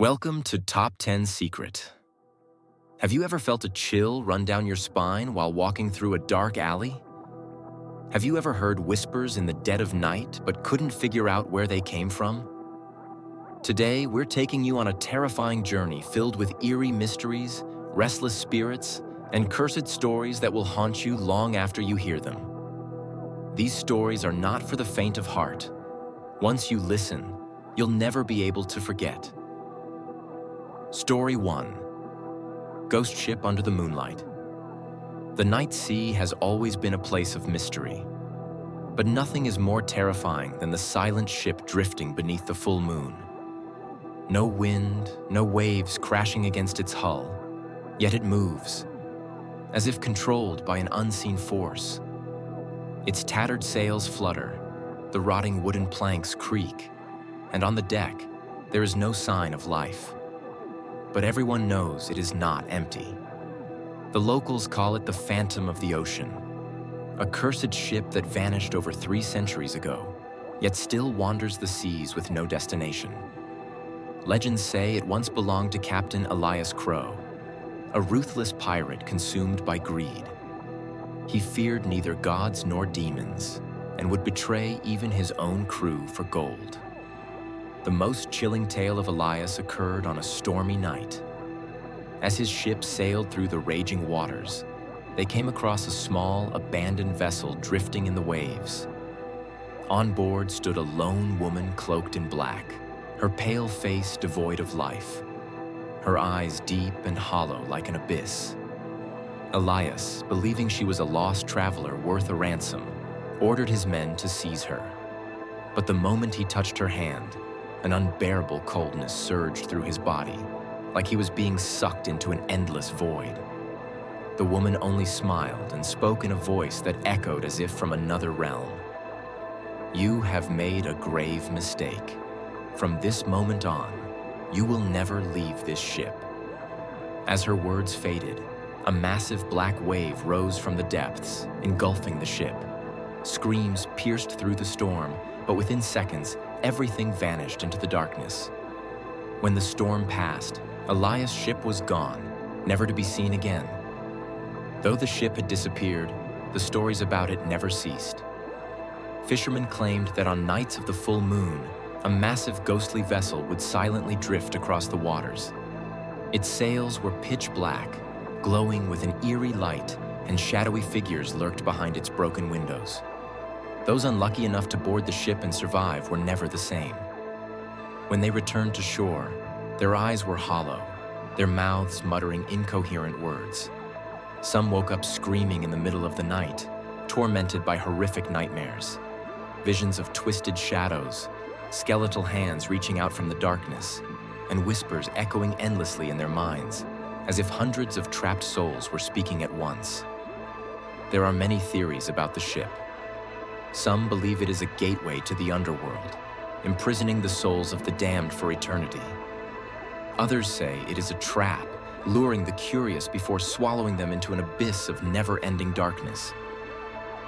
Welcome to Top 10 Secret. Have you ever felt a chill run down your spine while walking through a dark alley? Have you ever heard whispers in the dead of night but couldn't figure out where they came from? Today, we're taking you on a terrifying journey filled with eerie mysteries, restless spirits, and cursed stories that will haunt you long after you hear them. These stories are not for the faint of heart. Once you listen, you'll never be able to forget. Story 1. Ghost Ship Under the Moonlight. The night sea has always been a place of mystery. But nothing is more terrifying than the silent ship drifting beneath the full moon. No wind, no waves crashing against its hull, yet it moves, as if controlled by an unseen force. Its tattered sails flutter, the rotting wooden planks creak, and on the deck, there is no sign of life. But everyone knows it is not empty. The locals call it the Phantom of the Ocean, a cursed ship that vanished over 3 centuries ago, yet still wanders the seas with no destination. Legends say it once belonged to Captain Elias Crow, a ruthless pirate consumed by greed. He feared neither gods nor demons, and would betray even his own crew for gold. The most chilling tale of Elias occurred on a stormy night. As his ship sailed through the raging waters, they came across a small, abandoned vessel drifting in the waves. On board stood a lone woman cloaked in black, her pale face devoid of life, her eyes deep and hollow like an abyss. Elias, believing she was a lost traveler worth a ransom, ordered his men to seize her. But the moment he touched her hand, an unbearable coldness surged through his body, like he was being sucked into an endless void. The woman only smiled and spoke in a voice that echoed as if from another realm. "You have made a grave mistake. From this moment on, you will never leave this ship." As her words faded, a massive black wave rose from the depths, engulfing the ship. Screams pierced through the storm, but within seconds, everything vanished into the darkness. When the storm passed, Elias' ship was gone, never to be seen again. Though the ship had disappeared, the stories about it never ceased. Fishermen claimed that on nights of the full moon, a massive ghostly vessel would silently drift across the waters. Its sails were pitch black, glowing with an eerie light, and shadowy figures lurked behind its broken windows. Those unlucky enough to board the ship and survive were never the same. When they returned to shore, their eyes were hollow, their mouths muttering incoherent words. Some woke up screaming in the middle of the night, tormented by horrific nightmares. Visions of twisted shadows, skeletal hands reaching out from the darkness, and whispers echoing endlessly in their minds, as if hundreds of trapped souls were speaking at once. There are many theories about the ship. Some believe it is a gateway to the underworld, imprisoning the souls of the damned for eternity. Others say it is a trap, luring the curious before swallowing them into an abyss of never-ending darkness.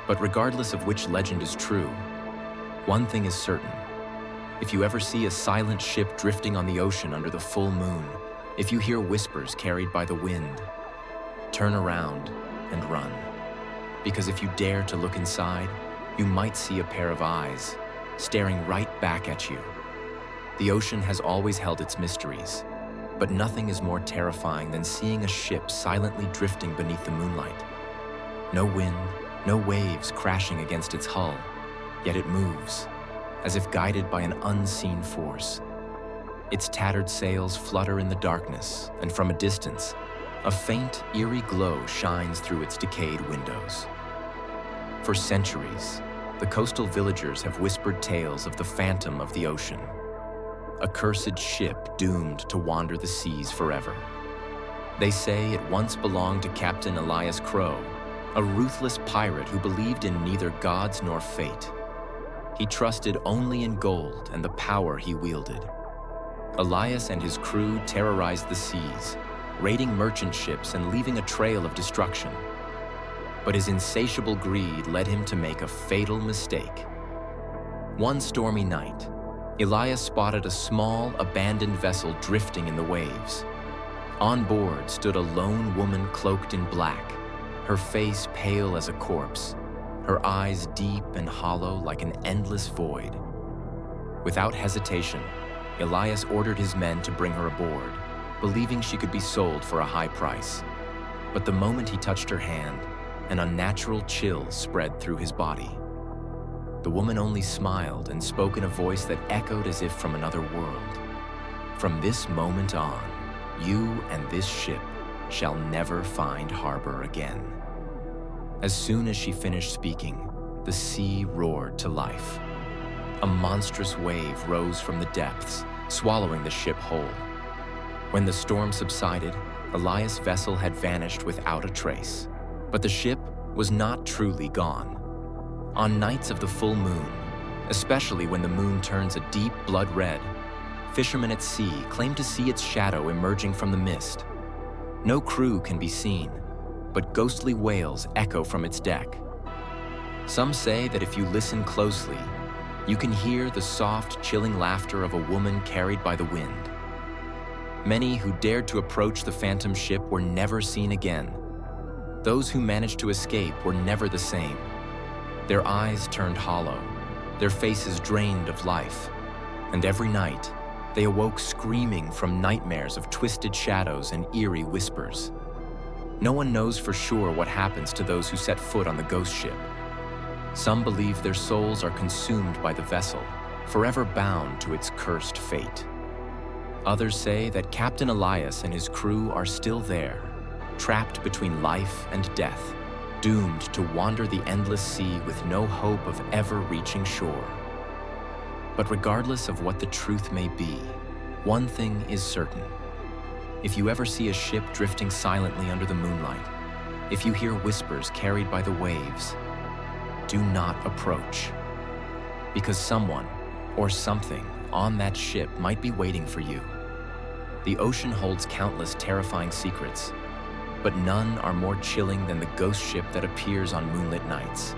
But regardless of which legend is true, one thing is certain. If you ever see a silent ship drifting on the ocean under the full moon, if you hear whispers carried by the wind, turn around and run. Because if you dare to look inside, you might see a pair of eyes staring right back at you. The ocean has always held its mysteries, but nothing is more terrifying than seeing a ship silently drifting beneath the moonlight. No wind, no waves crashing against its hull, yet it moves, as if guided by an unseen force. Its tattered sails flutter in the darkness, and from a distance, a faint, eerie glow shines through its decayed windows. For centuries, the coastal villagers have whispered tales of the Phantom of the Ocean, a cursed ship doomed to wander the seas forever. They say it once belonged to Captain Elias Crow, a ruthless pirate who believed in neither gods nor fate. He trusted only in gold and the power he wielded. Elias and his crew terrorized the seas, raiding merchant ships and leaving a trail of destruction. But his insatiable greed led him to make a fatal mistake. One stormy night, Elias spotted a small, abandoned vessel drifting in the waves. On board stood a lone woman cloaked in black, her face pale as a corpse, her eyes deep and hollow like an endless void. Without hesitation, Elias ordered his men to bring her aboard, believing she could be sold for a high price. But the moment he touched her hand, an unnatural chill spread through his body. The woman only smiled and spoke in a voice that echoed as if from another world. "From this moment on, you and this ship shall never find harbor again." As soon as she finished speaking, the sea roared to life. A monstrous wave rose from the depths, swallowing the ship whole. When the storm subsided, Elias' vessel had vanished without a trace. But the ship was not truly gone. On nights of the full moon, especially when the moon turns a deep blood red, fishermen at sea claim to see its shadow emerging from the mist. No crew can be seen, but ghostly wails echo from its deck. Some say that if you listen closely, you can hear the soft, chilling laughter of a woman carried by the wind. Many who dared to approach the phantom ship were never seen again. Those who managed to escape were never the same. Their eyes turned hollow, their faces drained of life, and every night, they awoke screaming from nightmares of twisted shadows and eerie whispers. No one knows for sure what happens to those who set foot on the ghost ship. Some believe their souls are consumed by the vessel, forever bound to its cursed fate. Others say that Captain Elias and his crew are still there, trapped between life and death, doomed to wander the endless sea with no hope of ever reaching shore. But regardless of what the truth may be, one thing is certain. If you ever see a ship drifting silently under the moonlight, if you hear whispers carried by the waves, do not approach. Because someone or something on that ship might be waiting for you. The ocean holds countless terrifying secrets, but none are more chilling than the ghost ship that appears on moonlit nights.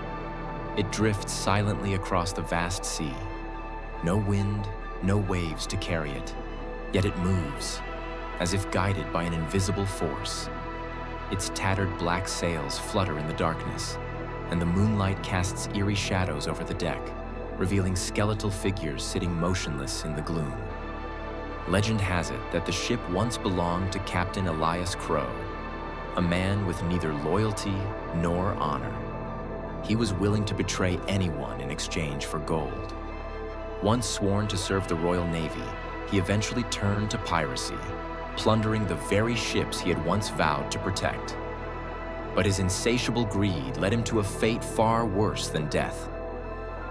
It drifts silently across the vast sea. No wind, no waves to carry it, yet it moves, as if guided by an invisible force. Its tattered black sails flutter in the darkness, and the moonlight casts eerie shadows over the deck, revealing skeletal figures sitting motionless in the gloom. Legend has it that the ship once belonged to Captain Elias Crow, a man with neither loyalty nor honor. He was willing to betray anyone in exchange for gold. Once sworn to serve the Royal Navy, he eventually turned to piracy, plundering the very ships he had once vowed to protect. But his insatiable greed led him to a fate far worse than death.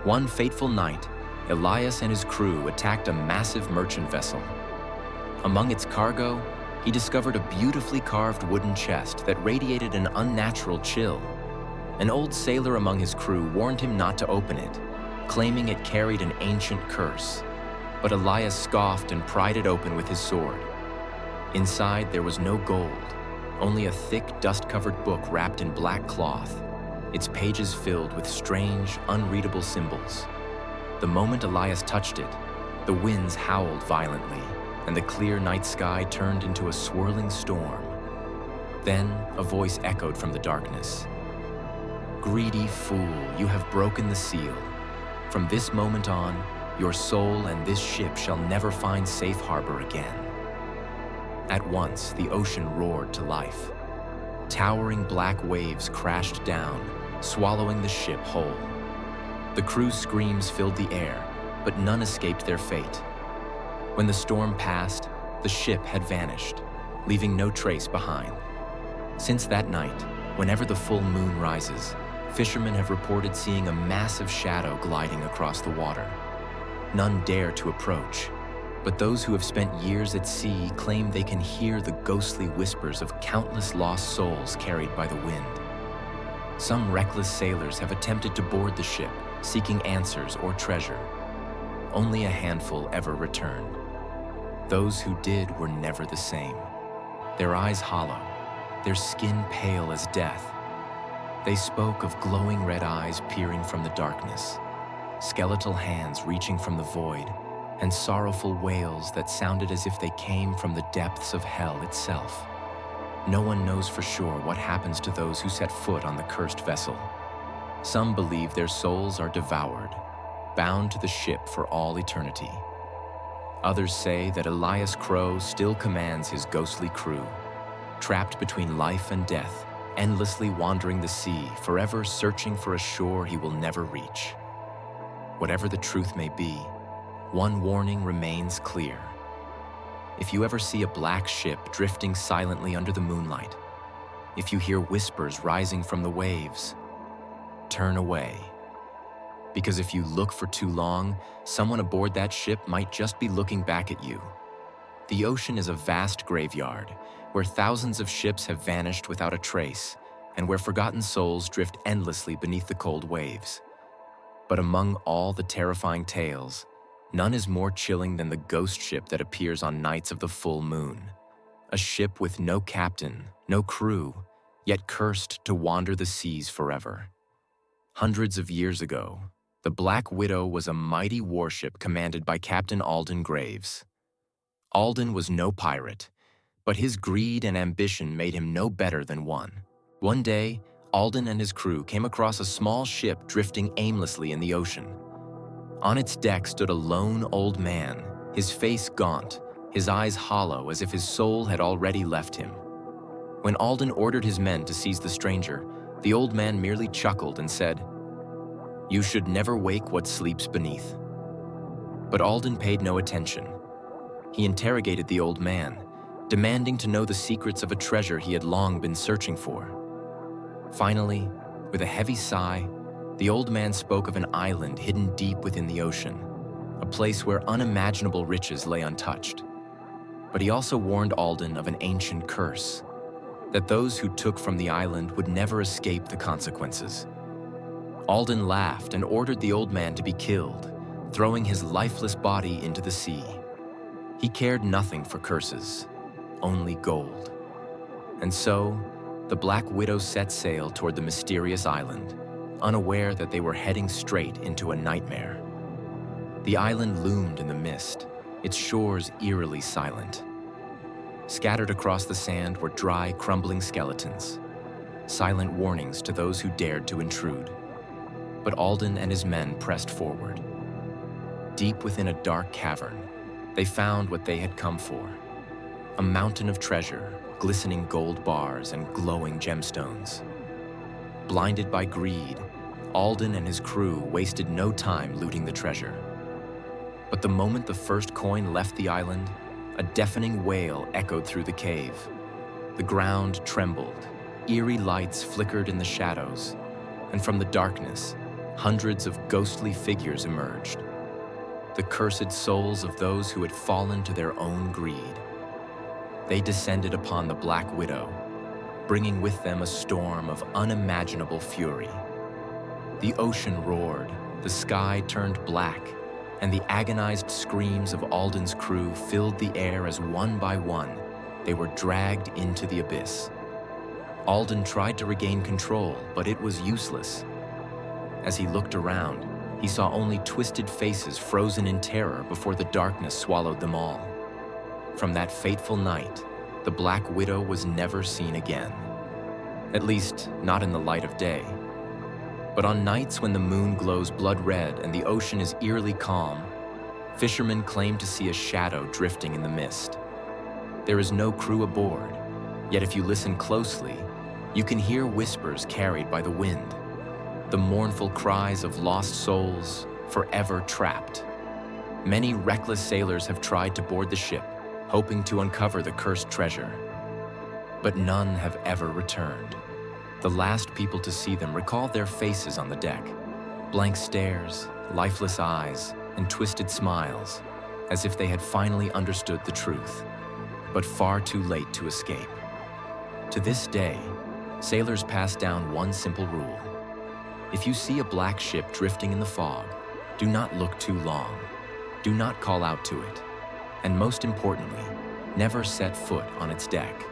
One fateful night, Elias and his crew attacked a massive merchant vessel. Among its cargo, he discovered a beautifully carved wooden chest that radiated an unnatural chill. An old sailor among his crew warned him not to open it, claiming it carried an ancient curse. But Elias scoffed and pried it open with his sword. Inside, there was no gold, only a thick, dust-covered book wrapped in black cloth, its pages filled with strange, unreadable symbols. The moment Elias touched it, the winds howled violently, and the clear night sky turned into a swirling storm. Then, a voice echoed from the darkness. "Greedy fool, you have broken the seal. From this moment on, your soul and this ship shall never find safe harbor again." At once, the ocean roared to life. Towering black waves crashed down, swallowing the ship whole. The crew's screams filled the air, but none escaped their fate. When the storm passed, the ship had vanished, leaving no trace behind. Since that night, whenever the full moon rises, fishermen have reported seeing a massive shadow gliding across the water. None dare to approach, but those who have spent years at sea claim they can hear the ghostly whispers of countless lost souls carried by the wind. Some reckless sailors have attempted to board the ship, seeking answers or treasure. Only a handful ever returned. Those who did were never the same. Their eyes hollow, their skin pale as death. They spoke of glowing red eyes peering from the darkness, skeletal hands reaching from the void, and sorrowful wails that sounded as if they came from the depths of hell itself. No one knows for sure what happens to those who set foot on the cursed vessel. Some believe their souls are devoured, bound to the ship for all eternity. Others say that Elias Crow still commands his ghostly crew, trapped between life and death, endlessly wandering the sea, forever searching for a shore he will never reach. Whatever the truth may be, one warning remains clear. If you ever see a black ship drifting silently under the moonlight, if you hear whispers rising from the waves, turn away. Because if you look for too long, someone aboard that ship might just be looking back at you. The ocean is a vast graveyard, where thousands of ships have vanished without a trace, and where forgotten souls drift endlessly beneath the cold waves. But among all the terrifying tales, none is more chilling than the ghost ship that appears on nights of the full moon. A ship with no captain, no crew, yet cursed to wander the seas forever. Hundreds of years ago, the Black Widow was a mighty warship commanded by Captain Alden Graves. Alden was no pirate, but his greed and ambition made him no better than one. One day, Alden and his crew came across a small ship drifting aimlessly in the ocean. On its deck stood a lone old man, his face gaunt, his eyes hollow as if his soul had already left him. When Alden ordered his men to seize the stranger, the old man merely chuckled and said, "You should never wake what sleeps beneath." But Alden paid no attention. He interrogated the old man, demanding to know the secrets of a treasure he had long been searching for. Finally, with a heavy sigh, the old man spoke of an island hidden deep within the ocean, a place where unimaginable riches lay untouched. But he also warned Alden of an ancient curse, that those who took from the island would never escape the consequences. Alden laughed and ordered the old man to be killed, throwing his lifeless body into the sea. He cared nothing for curses, only gold. And so, the Black Widow set sail toward the mysterious island, unaware that they were heading straight into a nightmare. The island loomed in the mist, its shores eerily silent. Scattered across the sand were dry, crumbling skeletons, silent warnings to those who dared to intrude. But Alden and his men pressed forward. Deep within a dark cavern, they found what they had come for: a mountain of treasure, glistening gold bars and glowing gemstones. Blinded by greed, Alden and his crew wasted no time looting the treasure. But the moment the first coin left the island, a deafening wail echoed through the cave. The ground trembled, eerie lights flickered in the shadows, and from the darkness, hundreds of ghostly figures emerged. The cursed souls of those who had fallen to their own greed. They descended upon the Black Widow, bringing with them a storm of unimaginable fury. The ocean roared, the sky turned black, and the agonized screams of Alden's crew filled the air as one by one they were dragged into the abyss. Alden tried to regain control, but it was useless. As he looked around, he saw only twisted faces frozen in terror before the darkness swallowed them all. From that fateful night, the Black Widow was never seen again. At least, not in the light of day. But on nights when the moon glows blood red and the ocean is eerily calm, fishermen claim to see a shadow drifting in the mist. There is no crew aboard, yet if you listen closely, you can hear whispers carried by the wind, the mournful cries of lost souls forever trapped. Many reckless sailors have tried to board the ship, hoping to uncover the cursed treasure. But none have ever returned. The last people to see them recall their faces on the deck, blank stares, lifeless eyes, and twisted smiles, as if they had finally understood the truth, but far too late to escape. To this day, sailors pass down one simple rule. If you see a black ship drifting in the fog, do not look too long. Do not call out to it. And most importantly, never set foot on its deck.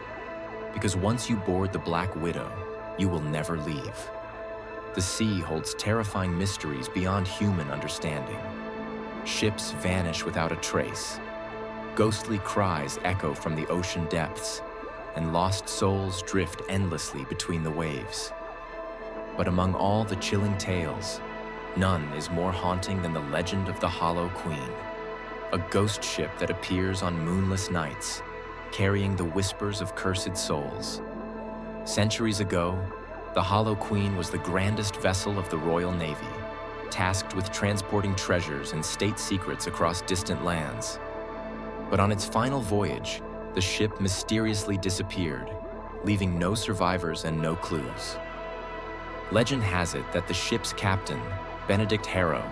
Because once you board the Black Widow, you will never leave. The sea holds terrifying mysteries beyond human understanding. ships vanish without a trace. Ghostly cries echo from the ocean depths, and lost souls drift endlessly between the waves. But among all the chilling tales, none is more haunting than the legend of the Hollow Queen, a ghost ship that appears on moonless nights, carrying the whispers of cursed souls. Centuries ago, the Hollow Queen was the grandest vessel of the Royal Navy, tasked with transporting treasures and state secrets across distant lands. But on its final voyage, the ship mysteriously disappeared, leaving no survivors and no clues. Legend has it that the ship's captain, Benedict Harrow,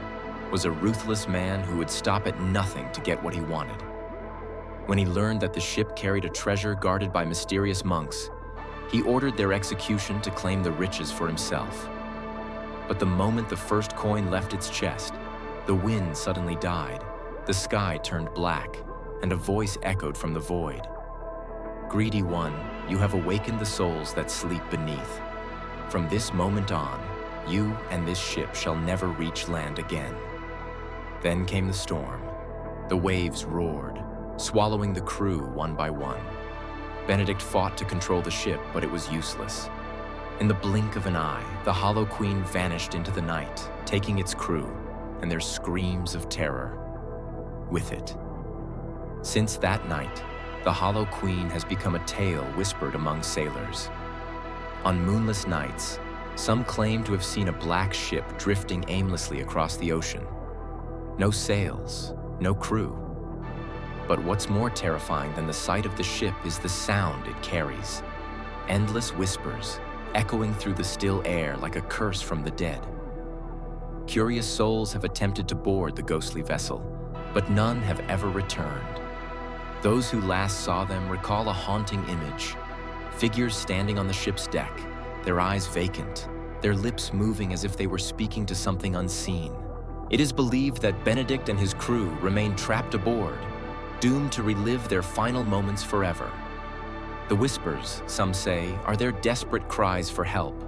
was a ruthless man who would stop at nothing to get what he wanted. When he learned that the ship carried a treasure guarded by mysterious monks, he ordered their execution to claim the riches for himself. But the moment the first coin left its chest, the wind suddenly died, the sky turned black, and a voice echoed from the void. "Greedy one, you have awakened the souls that sleep beneath. From this moment on, you and this ship shall never reach land again." Then came the storm. The waves roared, swallowing the crew one by one. Benedict fought to control the ship, but it was useless. In the blink of an eye, the Hollow Queen vanished into the night, taking its crew and their screams of terror with it. Since that night, the Hollow Queen has become a tale whispered among sailors. On moonless nights, some claim to have seen a black ship drifting aimlessly across the ocean. No sails, no crew. But what's more terrifying than the sight of the ship is the sound it carries. Endless whispers, echoing through the still air like a curse from the dead. Curious souls have attempted to board the ghostly vessel, but none have ever returned. Those who last saw them recall a haunting image. Figures standing on the ship's deck, their eyes vacant, their lips moving as if they were speaking to something unseen. It is believed that Benedict and his crew remain trapped aboard, doomed to relive their final moments forever. The whispers, some say, are their desperate cries for help.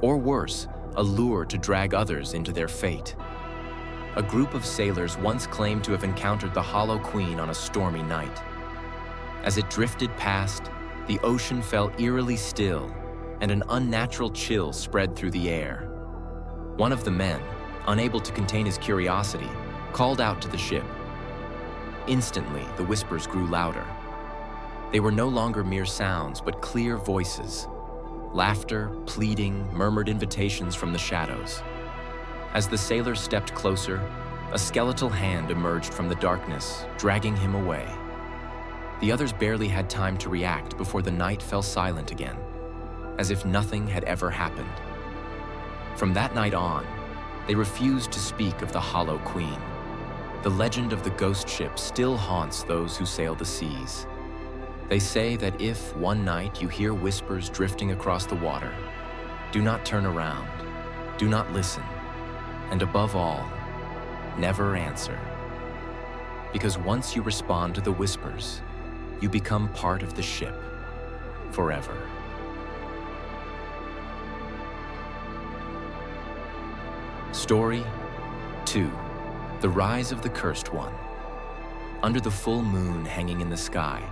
Or worse, a lure to drag others into their fate. A group of sailors once claimed to have encountered the Hollow Queen on a stormy night. As it drifted past, the ocean fell eerily still, and an unnatural chill spread through the air. One of the men, unable to contain his curiosity, called out to the ship. Instantly, the whispers grew louder. They were no longer mere sounds, but clear voices. Laughter, pleading, murmured invitations from the shadows. As the sailor stepped closer, a skeletal hand emerged from the darkness, dragging him away. The others barely had time to react before the night fell silent again, as if nothing had ever happened. From that night on, they refused to speak of the Hollow Queen. The legend of the ghost ship still haunts those who sail the seas. They say that if, one night, you hear whispers drifting across the water, do not turn around, do not listen, and above all, never answer. Because once you respond to the whispers, you become part of the ship, forever. Story 2. The Rise of the Cursed One. Under the full moon hanging in the sky,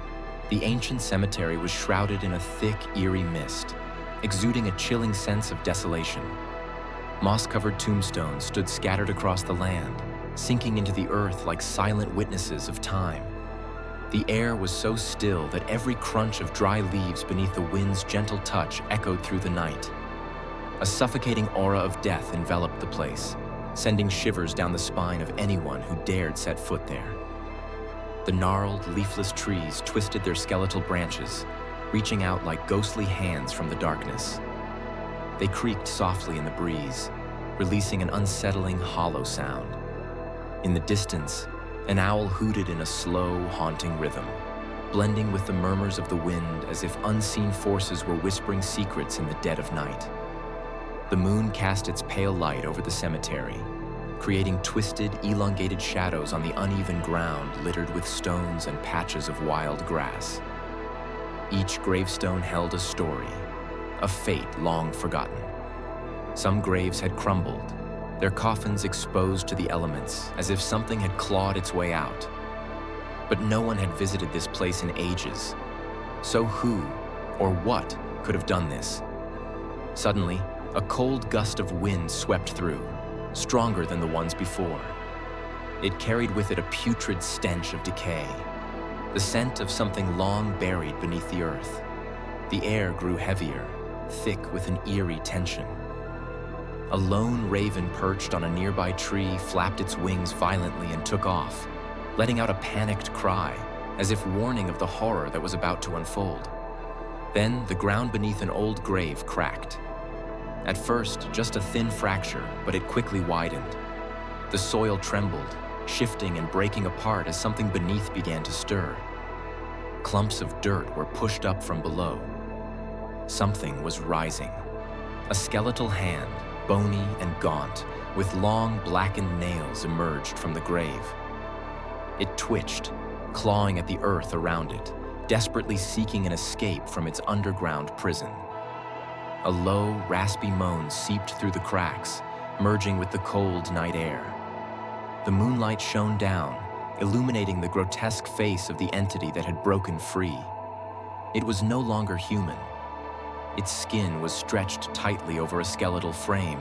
the ancient cemetery was shrouded in a thick, eerie mist, exuding a chilling sense of desolation. Moss-covered tombstones stood scattered across the land, sinking into the earth like silent witnesses of time. The air was so still that every crunch of dry leaves beneath the wind's gentle touch echoed through the night. A suffocating aura of death enveloped the place, sending shivers down the spine of anyone who dared set foot there. The gnarled, leafless trees twisted their skeletal branches, reaching out like ghostly hands from the darkness. They creaked softly in the breeze, releasing an unsettling, hollow sound. In the distance, an owl hooted in a slow, haunting rhythm, blending with the murmurs of the wind as if unseen forces were whispering secrets in the dead of night. The moon cast its pale light over the cemetery, creating twisted, elongated shadows on the uneven ground littered with stones and patches of wild grass. Each gravestone held a story, a fate long forgotten. Some graves had crumbled, their coffins exposed to the elements as if something had clawed its way out. But no one had visited this place in ages. So who or what could have done this? Suddenly, a cold gust of wind swept through, stronger than the ones before. It carried with it a putrid stench of decay, the scent of something long buried beneath the earth. The air grew heavier, thick with an eerie tension. A lone raven perched on a nearby tree flapped its wings violently and took off, letting out a panicked cry, as if warning of the horror that was about to unfold. Then the ground beneath an old grave cracked. At first, just a thin fracture, but it quickly widened. The soil trembled, shifting and breaking apart as something beneath began to stir. Clumps of dirt were pushed up from below. Something was rising. A skeletal hand, bony and gaunt, with long blackened nails emerged from the grave. It twitched, clawing at the earth around it, desperately seeking an escape from its underground prison. A low, raspy moan seeped through the cracks, merging with the cold night air. The moonlight shone down, illuminating the grotesque face of the entity that had broken free. It was no longer human. Its skin was stretched tightly over a skeletal frame,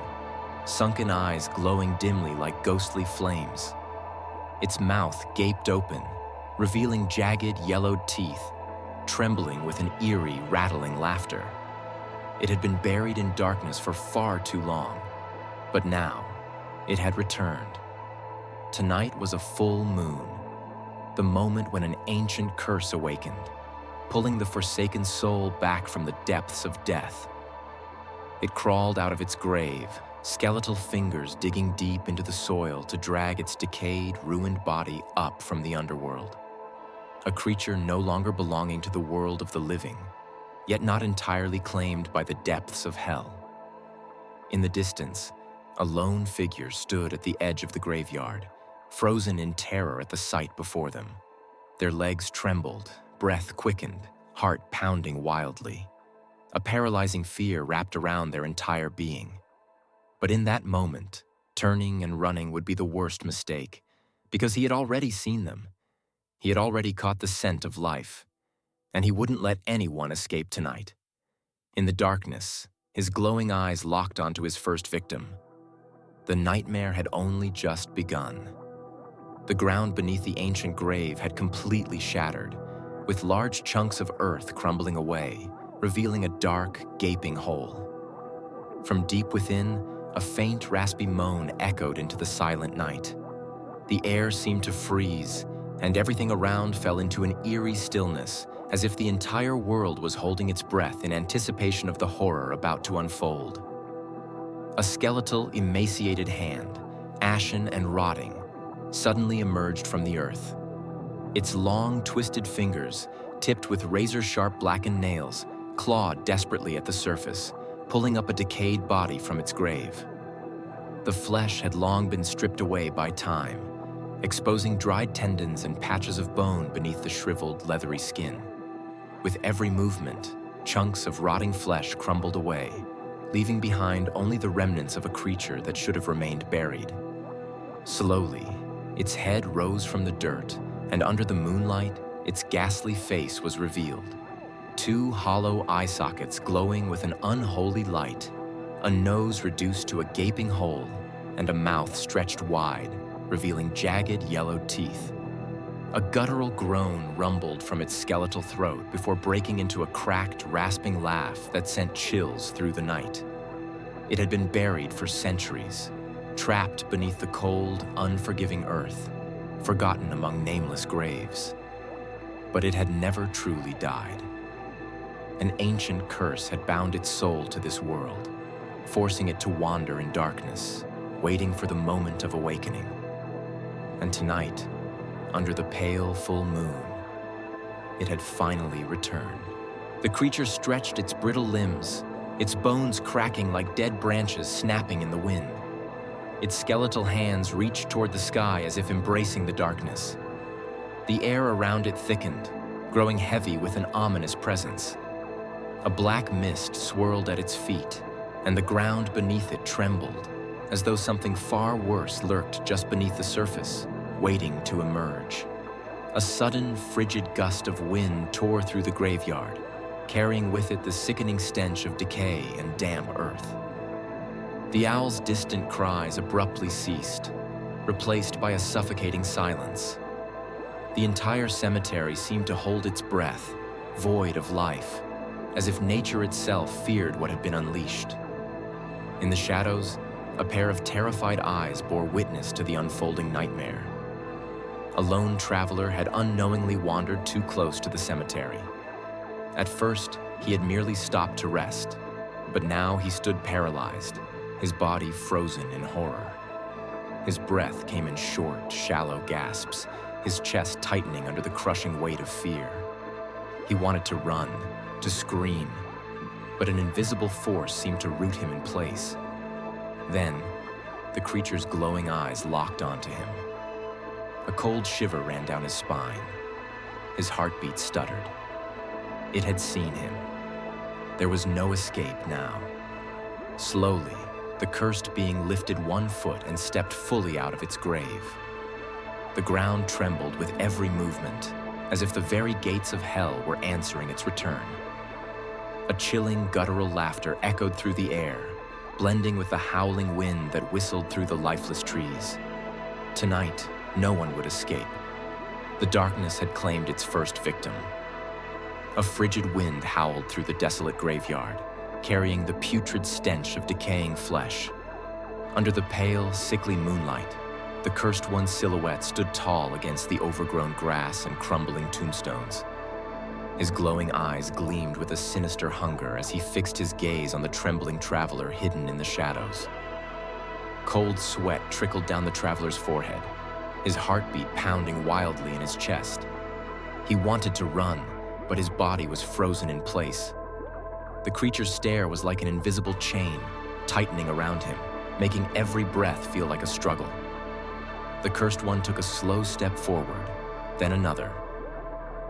sunken eyes glowing dimly like ghostly flames. Its mouth gaped open, revealing jagged, yellowed teeth, trembling with an eerie, rattling laughter. It had been buried in darkness for far too long, but now it had returned. Tonight was a full moon, the moment when an ancient curse awakened, pulling the forsaken soul back from the depths of death. It crawled out of its grave, skeletal fingers digging deep into the soil to drag its decayed, ruined body up from the underworld. A creature no longer belonging to the world of the living, yet not entirely claimed by the depths of hell. In the distance, a lone figure stood at the edge of the graveyard, frozen in terror at the sight before them. Their legs trembled, breath quickened, heart pounding wildly. A paralyzing fear wrapped around their entire being. But in that moment, turning and running would be the worst mistake, because he had already seen them. He had already caught the scent of life, and he wouldn't let anyone escape tonight. In the darkness, his glowing eyes locked onto his first victim. The nightmare had only just begun. The ground beneath the ancient grave had completely shattered, with large chunks of earth crumbling away, revealing a dark, gaping hole. From deep within, a faint, raspy moan echoed into the silent night. The air seemed to freeze, and everything around fell into an eerie stillness, as if the entire world was holding its breath in anticipation of the horror about to unfold. A skeletal, emaciated hand, ashen and rotting, suddenly emerged from the earth. Its long, twisted fingers, tipped with razor-sharp blackened nails, clawed desperately at the surface, pulling up a decayed body from its grave. The flesh had long been stripped away by time, exposing dried tendons and patches of bone beneath the shriveled, leathery skin. With every movement, chunks of rotting flesh crumbled away, leaving behind only the remnants of a creature that should have remained buried. Slowly, its head rose from the dirt, and under the moonlight, its ghastly face was revealed. Two hollow eye sockets glowing with an unholy light, a nose reduced to a gaping hole, and a mouth stretched wide, revealing jagged yellow teeth. A guttural groan rumbled from its skeletal throat before breaking into a cracked, rasping laugh that sent chills through the night. It had been buried for centuries, trapped beneath the cold, unforgiving earth, forgotten among nameless graves. But it had never truly died. An ancient curse had bound its soul to this world, forcing it to wander in darkness, waiting for the moment of awakening. And tonight, under the pale, full moon, it had finally returned. The creature stretched its brittle limbs, its bones cracking like dead branches snapping in the wind. Its skeletal hands reached toward the sky as if embracing the darkness. The air around it thickened, growing heavy with an ominous presence. A black mist swirled at its feet, and the ground beneath it trembled, as though something far worse lurked just beneath the surface, waiting to emerge. A sudden, frigid gust of wind tore through the graveyard, carrying with it the sickening stench of decay and damp earth. The owl's distant cries abruptly ceased, replaced by a suffocating silence. The entire cemetery seemed to hold its breath, void of life, as if nature itself feared what had been unleashed. In the shadows, a pair of terrified eyes bore witness to the unfolding nightmare. A lone traveler had unknowingly wandered too close to the cemetery. At first, he had merely stopped to rest, but now he stood paralyzed, his body frozen in horror. His breath came in short, shallow gasps, his chest tightening under the crushing weight of fear. He wanted to run, to scream, but an invisible force seemed to root him in place. Then, the creature's glowing eyes locked onto him. A cold shiver ran down his spine. His heartbeat stuttered. It had seen him. There was no escape now. Slowly, the cursed being lifted 1 foot and stepped fully out of its grave. The ground trembled with every movement, as if the very gates of hell were answering its return. A chilling, guttural laughter echoed through the air, blending with the howling wind that whistled through the lifeless trees. Tonight, no one would escape. The darkness had claimed its first victim. A frigid wind howled through the desolate graveyard, carrying the putrid stench of decaying flesh. Under the pale, sickly moonlight, the cursed one's silhouette stood tall against the overgrown grass and crumbling tombstones. His glowing eyes gleamed with a sinister hunger as he fixed his gaze on the trembling traveler hidden in the shadows. Cold sweat trickled down the traveler's forehead, his heartbeat pounding wildly in his chest. He wanted to run, but his body was frozen in place. The creature's stare was like an invisible chain, tightening around him, making every breath feel like a struggle. The cursed one took a slow step forward, then another.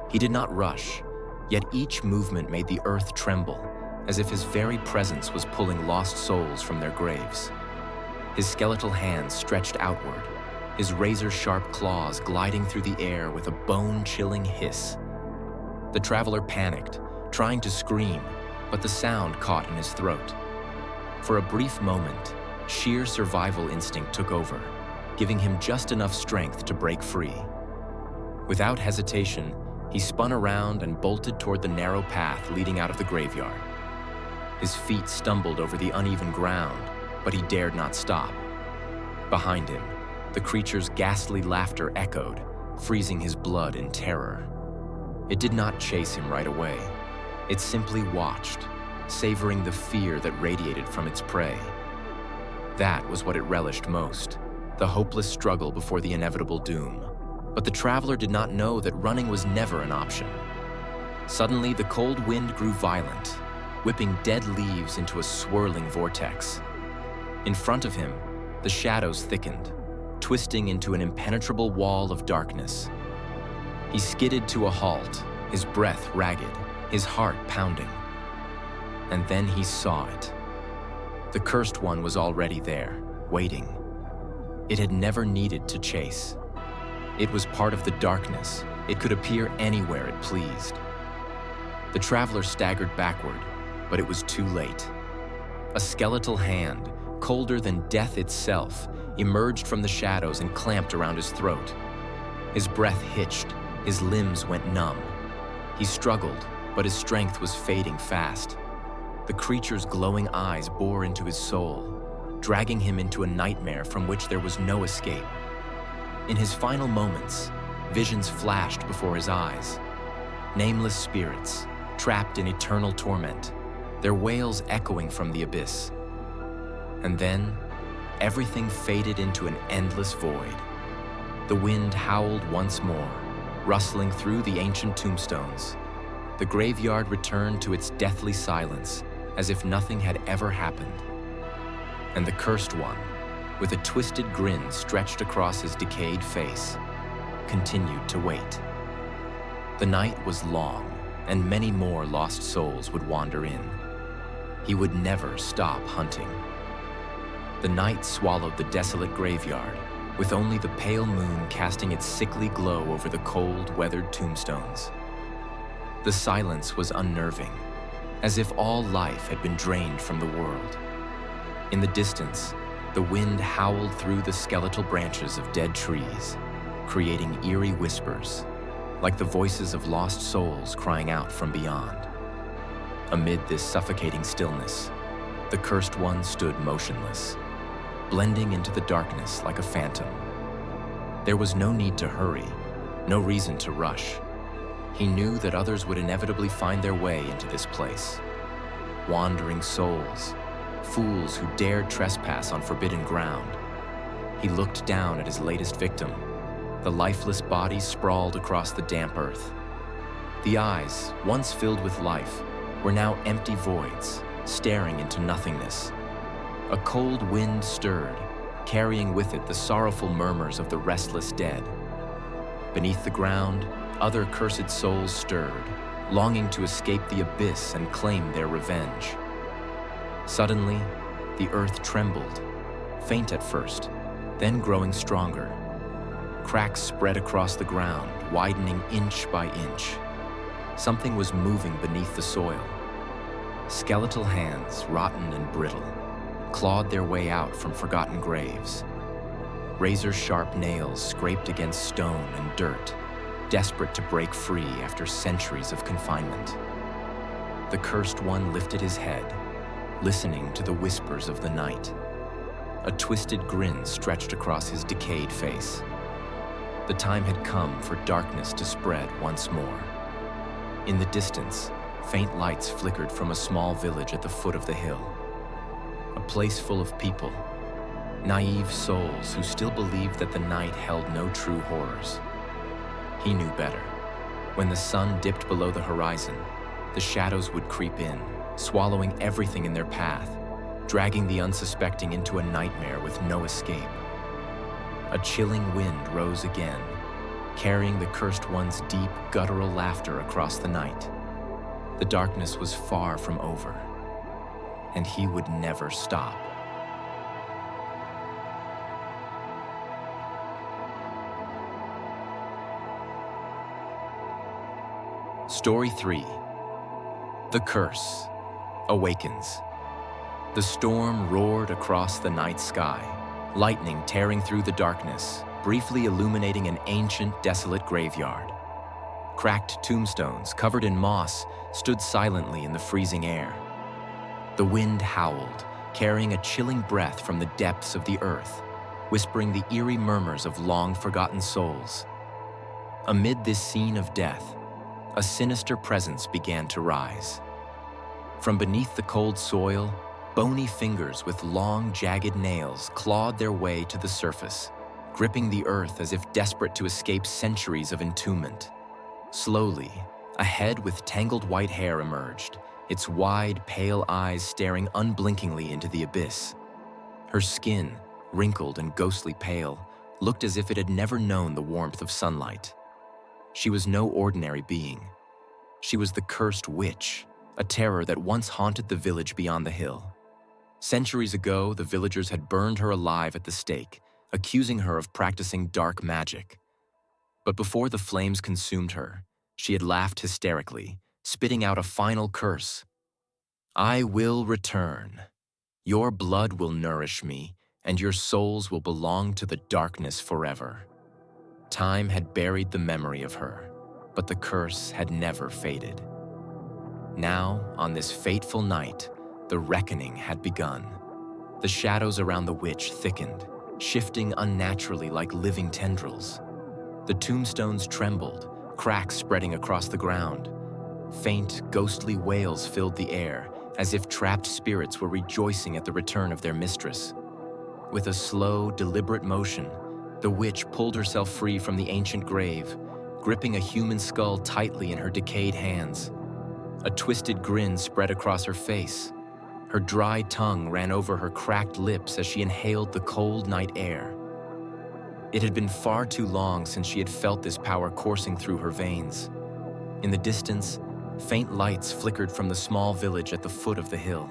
He did not rush, yet each movement made the earth tremble, as if his very presence was pulling lost souls from their graves. His skeletal hands stretched outward, his razor-sharp claws gliding through the air with a bone-chilling hiss. The traveler panicked, trying to scream, but the sound caught in his throat. For a brief moment, sheer survival instinct took over, giving him just enough strength to break free. Without hesitation, he spun around and bolted toward the narrow path leading out of the graveyard. His feet stumbled over the uneven ground, but he dared not stop. Behind him, the creature's ghastly laughter echoed, freezing his blood in terror. It did not chase him right away. It simply watched, savoring the fear that radiated from its prey. That was what it relished most, the hopeless struggle before the inevitable doom. But the traveler did not know that running was never an option. Suddenly, the cold wind grew violent, whipping dead leaves into a swirling vortex. In front of him, the shadows thickened, twisting into an impenetrable wall of darkness. He skidded to a halt, his breath ragged, his heart pounding. And then he saw it. The cursed one was already there, waiting. It had never needed to chase. It was part of the darkness. It could appear anywhere it pleased. The traveler staggered backward, but it was too late. A skeletal hand, colder than death itself, emerged from the shadows and clamped around his throat. His breath hitched, his limbs went numb. He struggled, but his strength was fading fast. The creature's glowing eyes bore into his soul, dragging him into a nightmare from which there was no escape. In his final moments, visions flashed before his eyes. Nameless spirits, trapped in eternal torment, their wails echoing from the abyss. And then, everything faded into an endless void. The wind howled once more, rustling through the ancient tombstones. The graveyard returned to its deathly silence, as if nothing had ever happened. And the cursed one, with a twisted grin stretched across his decayed face, continued to wait. The night was long, and many more lost souls would wander in. He would never stop hunting. The night swallowed the desolate graveyard, with only the pale moon casting its sickly glow over the cold, weathered tombstones. The silence was unnerving, as if all life had been drained from the world. In the distance, the wind howled through the skeletal branches of dead trees, creating eerie whispers, like the voices of lost souls crying out from beyond. Amid this suffocating stillness, the cursed one stood motionless, blending into the darkness like a phantom. There was no need to hurry, no reason to rush. He knew that others would inevitably find their way into this place. Wandering souls, fools who dared trespass on forbidden ground. He looked down at his latest victim, the lifeless body sprawled across the damp earth. The eyes, once filled with life, were now empty voids, staring into nothingness. A cold wind stirred, carrying with it the sorrowful murmurs of the restless dead. Beneath the ground, other cursed souls stirred, longing to escape the abyss and claim their revenge. Suddenly, the earth trembled, faint at first, then growing stronger. Cracks spread across the ground, widening inch by inch. Something was moving beneath the soil. Skeletal hands, rotten and brittle, clawed their way out from forgotten graves. Razor-sharp nails scraped against stone and dirt, desperate to break free after centuries of confinement. The cursed one lifted his head, listening to the whispers of the night. A twisted grin stretched across his decayed face. The time had come for darkness to spread once more. In the distance, faint lights flickered from a small village at the foot of the hill. A place full of people, naive souls who still believed that the night held no true horrors. He knew better. When the sun dipped below the horizon, the shadows would creep in, swallowing everything in their path, dragging the unsuspecting into a nightmare with no escape. A chilling wind rose again, carrying the cursed one's deep, guttural laughter across the night. The darkness was far from over, and he would never stop. Story 3. The Curse Awakens. The storm roared across the night sky, lightning tearing through the darkness, briefly illuminating an ancient, desolate graveyard. Cracked tombstones, covered in moss, stood silently in the freezing air. The wind howled, carrying a chilling breath from the depths of the earth, whispering the eerie murmurs of long-forgotten souls. Amid this scene of death, a sinister presence began to rise. From beneath the cold soil, bony fingers with long, jagged nails clawed their way to the surface, gripping the earth as if desperate to escape centuries of entombment. Slowly, a head with tangled white hair emerged, its wide, pale eyes staring unblinkingly into the abyss. Her skin, wrinkled and ghostly pale, looked as if it had never known the warmth of sunlight. She was no ordinary being. She was the cursed witch, a terror that once haunted the village beyond the hill. Centuries ago, the villagers had burned her alive at the stake, accusing her of practicing dark magic. But before the flames consumed her, she had laughed hysterically, spitting out a final curse. "I will return. Your blood will nourish me, and your souls will belong to the darkness forever." Time had buried the memory of her, but the curse had never faded. Now, on this fateful night, the reckoning had begun. The shadows around the witch thickened, shifting unnaturally like living tendrils. The tombstones trembled, cracks spreading across the ground. Faint, ghostly wails filled the air, as if trapped spirits were rejoicing at the return of their mistress. With a slow, deliberate motion, the witch pulled herself free from the ancient grave, gripping a human skull tightly in her decayed hands. A twisted grin spread across her face. Her dry tongue ran over her cracked lips as she inhaled the cold night air. It had been far too long since she had felt this power coursing through her veins. In the distance, faint lights flickered from the small village at the foot of the hill.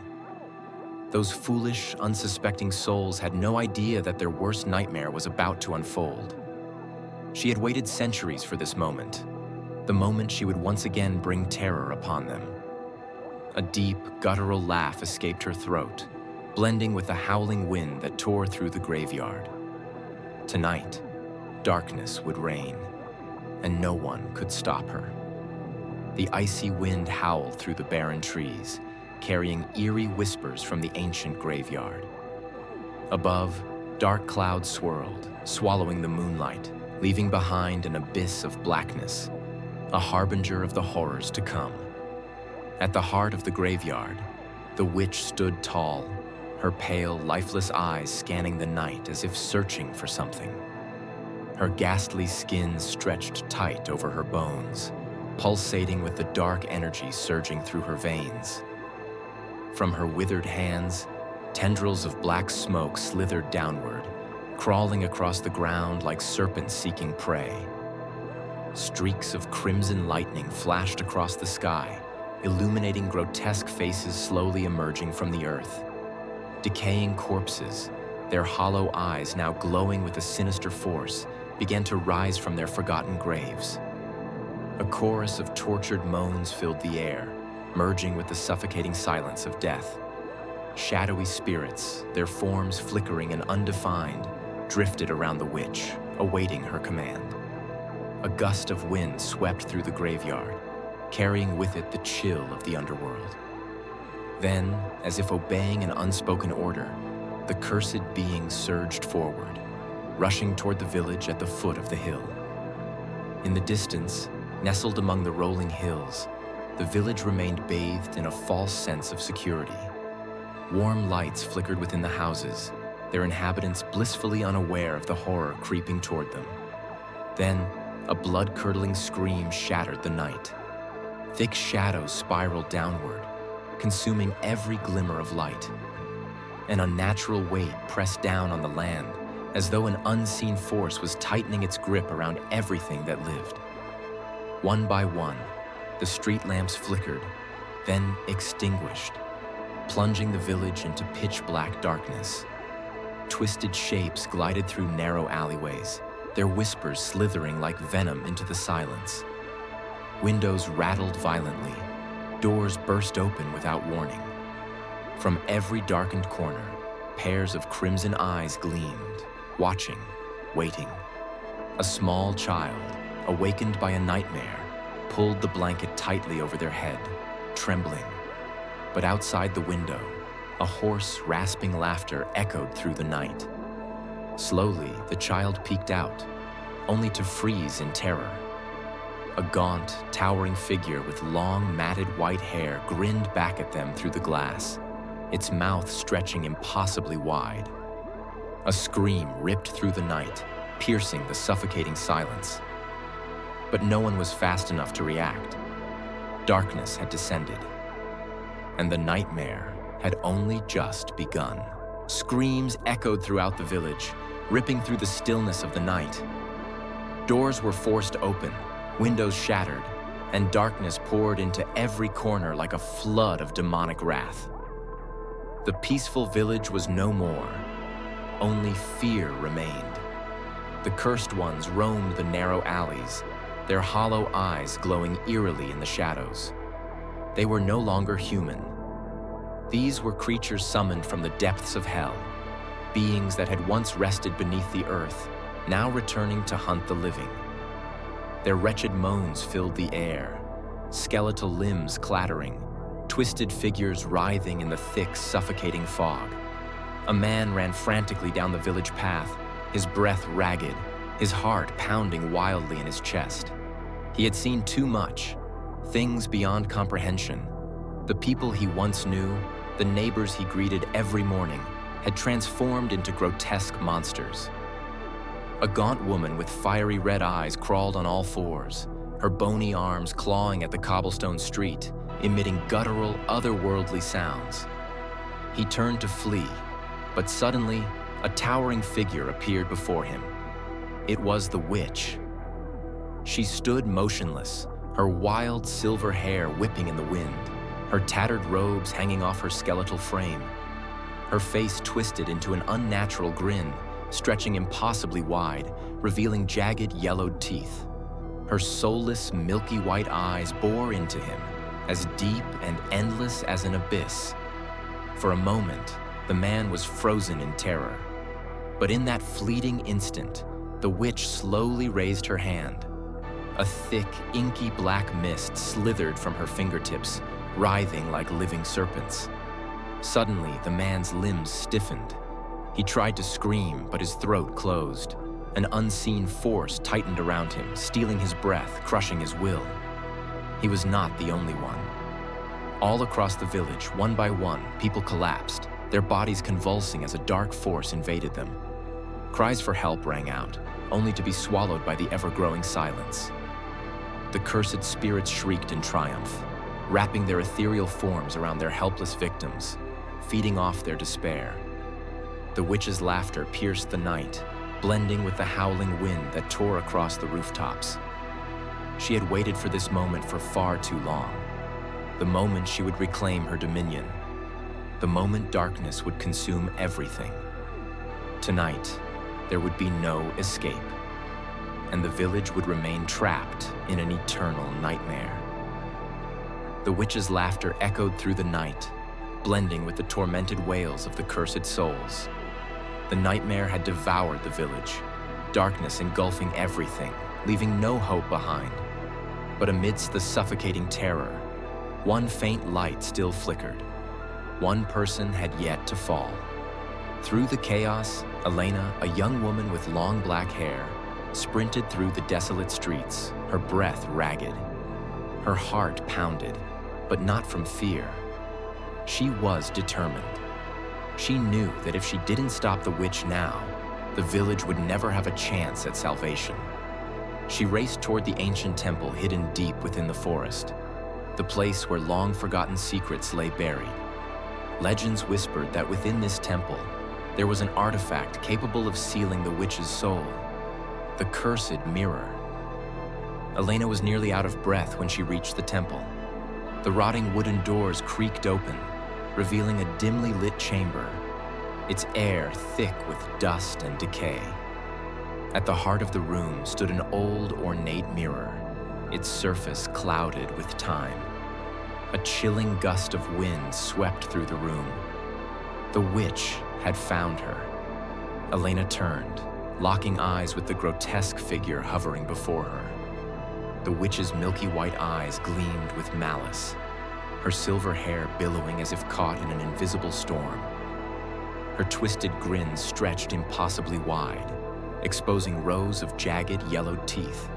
Those foolish, unsuspecting souls had no idea that their worst nightmare was about to unfold. She had waited centuries for this moment, the moment she would once again bring terror upon them. A deep, guttural laugh escaped her throat, blending with the howling wind that tore through the graveyard. Tonight, darkness would reign, and no one could stop her. The icy wind howled through the barren trees, carrying eerie whispers from the ancient graveyard. Above, dark clouds swirled, swallowing the moonlight, leaving behind an abyss of blackness, a harbinger of the horrors to come. At the heart of the graveyard, the witch stood tall, her pale, lifeless eyes scanning the night as if searching for something. Her ghastly skin stretched tight over her bones, pulsating with the dark energy surging through her veins. From her withered hands, tendrils of black smoke slithered downward, crawling across the ground like serpents seeking prey. Streaks of crimson lightning flashed across the sky, illuminating grotesque faces slowly emerging from the earth. Decaying corpses, their hollow eyes now glowing with a sinister force, began to rise from their forgotten graves. A chorus of tortured moans filled the air, merging with the suffocating silence of death. Shadowy spirits, their forms flickering and undefined, drifted around the witch, awaiting her command. A gust of wind swept through the graveyard, carrying with it the chill of the underworld. Then, as if obeying an unspoken order, the cursed being surged forward, rushing toward the village at the foot of the hill. In the distance, nestled among the rolling hills, the village remained bathed in a false sense of security. Warm lights flickered within the houses, their inhabitants blissfully unaware of the horror creeping toward them. Then, a blood-curdling scream shattered the night. Thick shadows spiraled downward, consuming every glimmer of light. An unnatural weight pressed down on the land, as though an unseen force was tightening its grip around everything that lived. One by one, the street lamps flickered, then extinguished, plunging the village into pitch-black darkness. Twisted shapes glided through narrow alleyways, their whispers slithering like venom into the silence. Windows rattled violently, doors burst open without warning. From every darkened corner, pairs of crimson eyes gleamed, watching, waiting. A small child, awakened by a nightmare, pulled the blanket tightly over their head, trembling. But outside the window, a hoarse, rasping laughter echoed through the night. Slowly, the child peeked out, only to freeze in terror. A gaunt, towering figure with long, matted white hair grinned back at them through the glass, its mouth stretching impossibly wide. A scream ripped through the night, piercing the suffocating silence. But no one was fast enough to react. Darkness had descended, and the nightmare had only just begun. Screams echoed throughout the village, ripping through the stillness of the night. Doors were forced open, windows shattered, and darkness poured into every corner like a flood of demonic wrath. The peaceful village was no more. Only fear remained. The cursed ones roamed the narrow alleys, their hollow eyes glowing eerily in the shadows. They were no longer human. These were creatures summoned from the depths of hell, beings that had once rested beneath the earth, now returning to hunt the living. Their wretched moans filled the air, skeletal limbs clattering, twisted figures writhing in the thick, suffocating fog. A man ran frantically down the village path, his breath ragged, his heart pounding wildly in his chest. He had seen too much, things beyond comprehension. The people he once knew, the neighbors he greeted every morning, had transformed into grotesque monsters. A gaunt woman with fiery red eyes crawled on all fours, her bony arms clawing at the cobblestone street, emitting guttural, otherworldly sounds. He turned to flee, but suddenly, a towering figure appeared before him. It was the witch. She stood motionless, her wild silver hair whipping in the wind, her tattered robes hanging off her skeletal frame. Her face twisted into an unnatural grin, stretching impossibly wide, revealing jagged yellowed teeth. Her soulless, milky white eyes bore into him, as deep and endless as an abyss. For a moment, the man was frozen in terror. But in that fleeting instant, the witch slowly raised her hand. A thick, inky black mist slithered from her fingertips, writhing like living serpents. Suddenly, the man's limbs stiffened. He tried to scream, but his throat closed. An unseen force tightened around him, stealing his breath, crushing his will. He was not the only one. All across the village, one by one, people collapsed, their bodies convulsing as a dark force invaded them. Cries for help rang out, only to be swallowed by the ever-growing silence. The cursed spirits shrieked in triumph, wrapping their ethereal forms around their helpless victims, feeding off their despair. The witch's laughter pierced the night, blending with the howling wind that tore across the rooftops. She had waited for this moment for far too long. The moment she would reclaim her dominion. The moment darkness would consume everything. Tonight, there would be no escape, and the village would remain trapped in an eternal nightmare. The witch's laughter echoed through the night, blending with the tormented wails of the cursed souls. The nightmare had devoured the village, darkness engulfing everything, leaving no hope behind. But amidst the suffocating terror, one faint light still flickered. One person had yet to fall. Through the chaos, Elena, a young woman with long black hair, sprinted through the desolate streets, her breath ragged. Her heart pounded, but not from fear. She was determined. She knew that if she didn't stop the witch now, the village would never have a chance at salvation. She raced toward the ancient temple hidden deep within the forest, the place where long-forgotten secrets lay buried. Legends whispered that within this temple, there was an artifact capable of sealing the witch's soul, the cursed mirror. Elena was nearly out of breath when she reached the temple. The rotting wooden doors creaked open, revealing a dimly lit chamber, its air thick with dust and decay. At the heart of the room stood an old, ornate mirror, its surface clouded with time. A chilling gust of wind swept through the room. The witch had found her. Elena turned, locking eyes with the grotesque figure hovering before her. The witch's milky white eyes gleamed with malice, her silver hair billowing as if caught in an invisible storm. Her twisted grin stretched impossibly wide, exposing rows of jagged, yellowed teeth.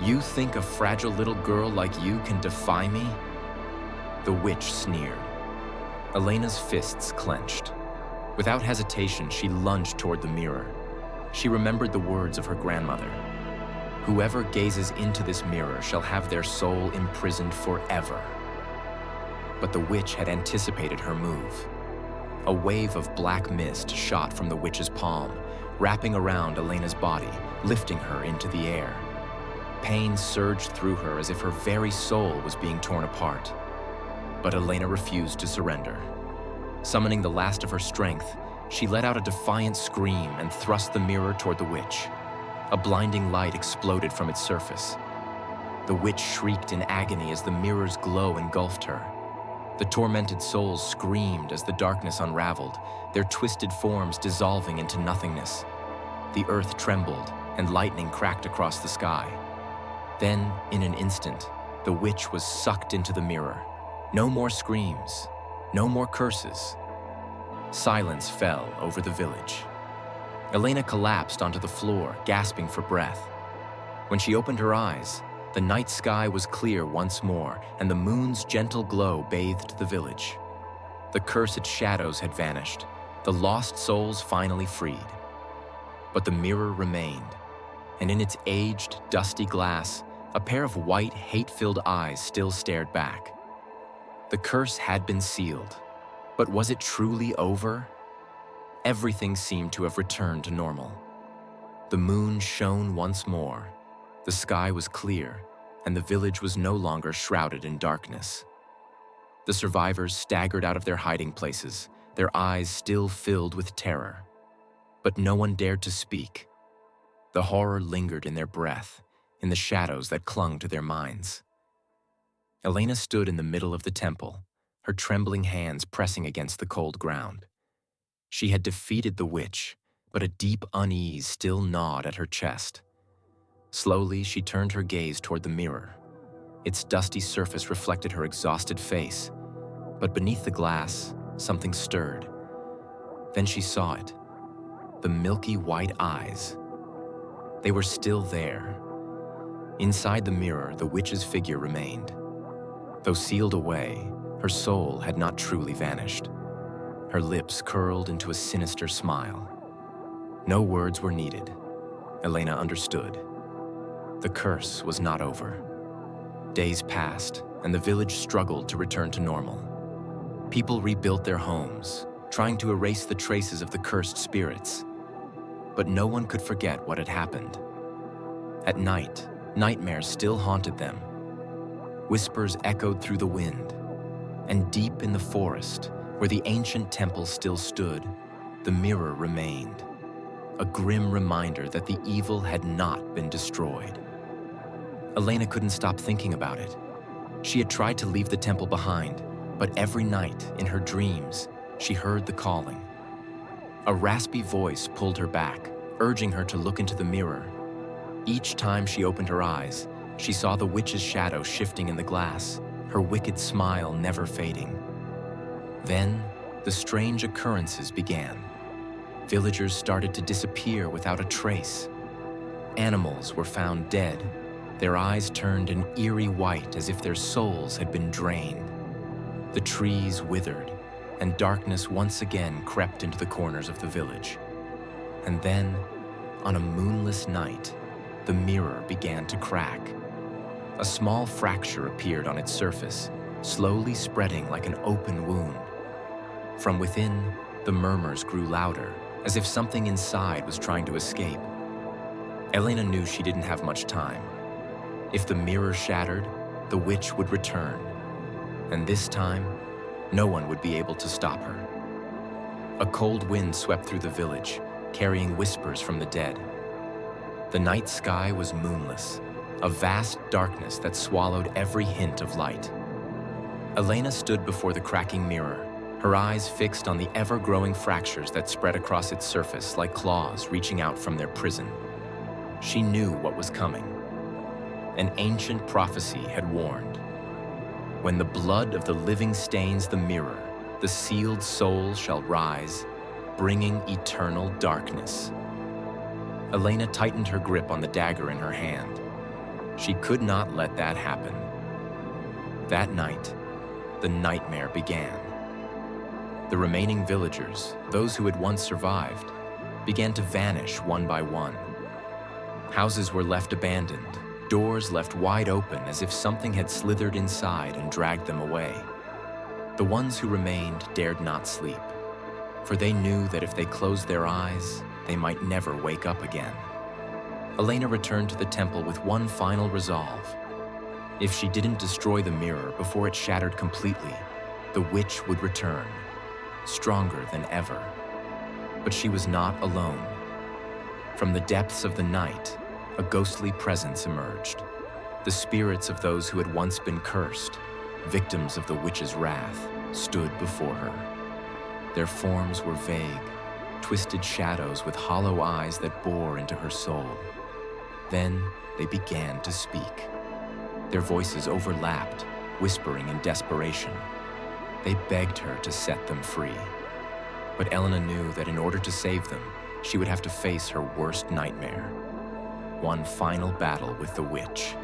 "You think a fragile little girl like you can defy me?" The witch sneered. Elena's fists clenched. Without hesitation, she lunged toward the mirror. She remembered the words of her grandmother. "Whoever gazes into this mirror shall have their soul imprisoned forever." But the witch had anticipated her move. A wave of black mist shot from the witch's palm, wrapping around Elena's body, lifting her into the air. Pain surged through her as if her very soul was being torn apart. But Elena refused to surrender. Summoning the last of her strength, she let out a defiant scream and thrust the mirror toward the witch. A blinding light exploded from its surface. The witch shrieked in agony as the mirror's glow engulfed her. The tormented souls screamed as the darkness unraveled, their twisted forms dissolving into nothingness. The earth trembled, and lightning cracked across the sky. Then, in an instant, the witch was sucked into the mirror. No more screams, no more curses. Silence fell over the village. Elena collapsed onto the floor, gasping for breath. When she opened her eyes, the night sky was clear once more, and the moon's gentle glow bathed the village. The cursed shadows had vanished, the lost souls finally freed. But the mirror remained, and in its aged, dusty glass, a pair of white, hate-filled eyes still stared back. The curse had been sealed, but was it truly over? Everything seemed to have returned to normal. The moon shone once more, the sky was clear, and the village was no longer shrouded in darkness. The survivors staggered out of their hiding places, their eyes still filled with terror. But no one dared to speak. The horror lingered in their breath, in the shadows that clung to their minds. Elena stood in the middle of the temple, her trembling hands pressing against the cold ground. She had defeated the witch, but a deep unease still gnawed at her chest. Slowly, she turned her gaze toward the mirror. Its dusty surface reflected her exhausted face, but beneath the glass, something stirred. Then she saw it, the milky white eyes. They were still there. Inside the mirror, the witch's figure remained. Though sealed away, her soul had not truly vanished. Her lips curled into a sinister smile. No words were needed. Elena understood. The curse was not over. Days passed, and the village struggled to return to normal. People rebuilt their homes, trying to erase the traces of the cursed spirits. But no one could forget what had happened. At night, nightmares still haunted them. Whispers echoed through the wind, and deep in the forest, where the ancient temple still stood, the mirror remained, a grim reminder that the evil had not been destroyed. Elena couldn't stop thinking about it. She had tried to leave the temple behind, but every night, in her dreams, she heard the calling. A raspy voice pulled her back, urging her to look into the mirror. Each time she opened her eyes, she saw the witch's shadow shifting in the glass, her wicked smile never fading. Then, the strange occurrences began. Villagers started to disappear without a trace. Animals were found dead, their eyes turned an eerie white as if their souls had been drained. The trees withered, and darkness once again crept into the corners of the village. And then, on a moonless night, the mirror began to crack. A small fracture appeared on its surface, slowly spreading like an open wound. From within, the murmurs grew louder, as if something inside was trying to escape. Elena knew she didn't have much time. If the mirror shattered, the witch would return. And this time, no one would be able to stop her. A cold wind swept through the village, carrying whispers from the dead. The night sky was moonless, a vast darkness that swallowed every hint of light. Elena stood before the cracking mirror, her eyes fixed on the ever-growing fractures that spread across its surface like claws reaching out from their prison. She knew what was coming. An ancient prophecy had warned. When the blood of the living stains the mirror, the sealed soul shall rise, bringing eternal darkness. Elena tightened her grip on the dagger in her hand. She could not let that happen. That night, the nightmare began. The remaining villagers, those who had once survived, began to vanish one by one. Houses were left abandoned, doors left wide open as if something had slithered inside and dragged them away. The ones who remained dared not sleep, for they knew that if they closed their eyes, they might never wake up again. Elena returned to the temple with one final resolve. If she didn't destroy the mirror before it shattered completely, the witch would return, stronger than ever. But she was not alone. From the depths of the night, a ghostly presence emerged. The spirits of those who had once been cursed, victims of the witch's wrath, stood before her. Their forms were vague, twisted shadows with hollow eyes that bore into her soul. Then they began to speak. Their voices overlapped, whispering in desperation. They begged her to set them free. But Elena knew that in order to save them, she would have to face her worst nightmare. One final battle with the witch.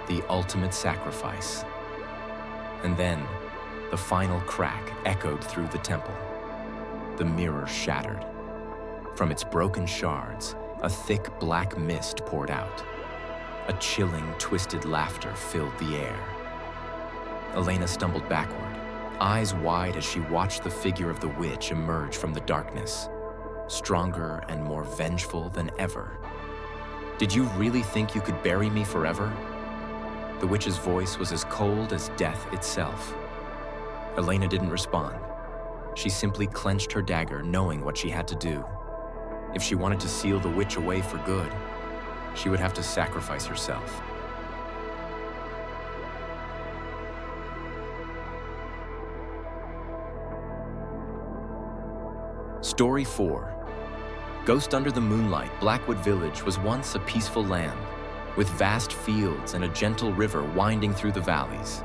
The ultimate sacrifice. And then, the final crack echoed through the temple. The mirror shattered. From its broken shards, a thick black mist poured out. A chilling, twisted laughter filled the air. Elena stumbled backward, eyes wide as she watched the figure of the witch emerge from the darkness, stronger and more vengeful than ever. "Did you really think you could bury me forever?" The witch's voice was as cold as death itself. Elena didn't respond. She simply clenched her dagger, knowing what she had to do. If she wanted to seal the witch away for good, she would have to sacrifice herself. Story 4. Ghost Under the Moonlight, Blackwood Village was once a peaceful land, with vast fields and a gentle river winding through the valleys.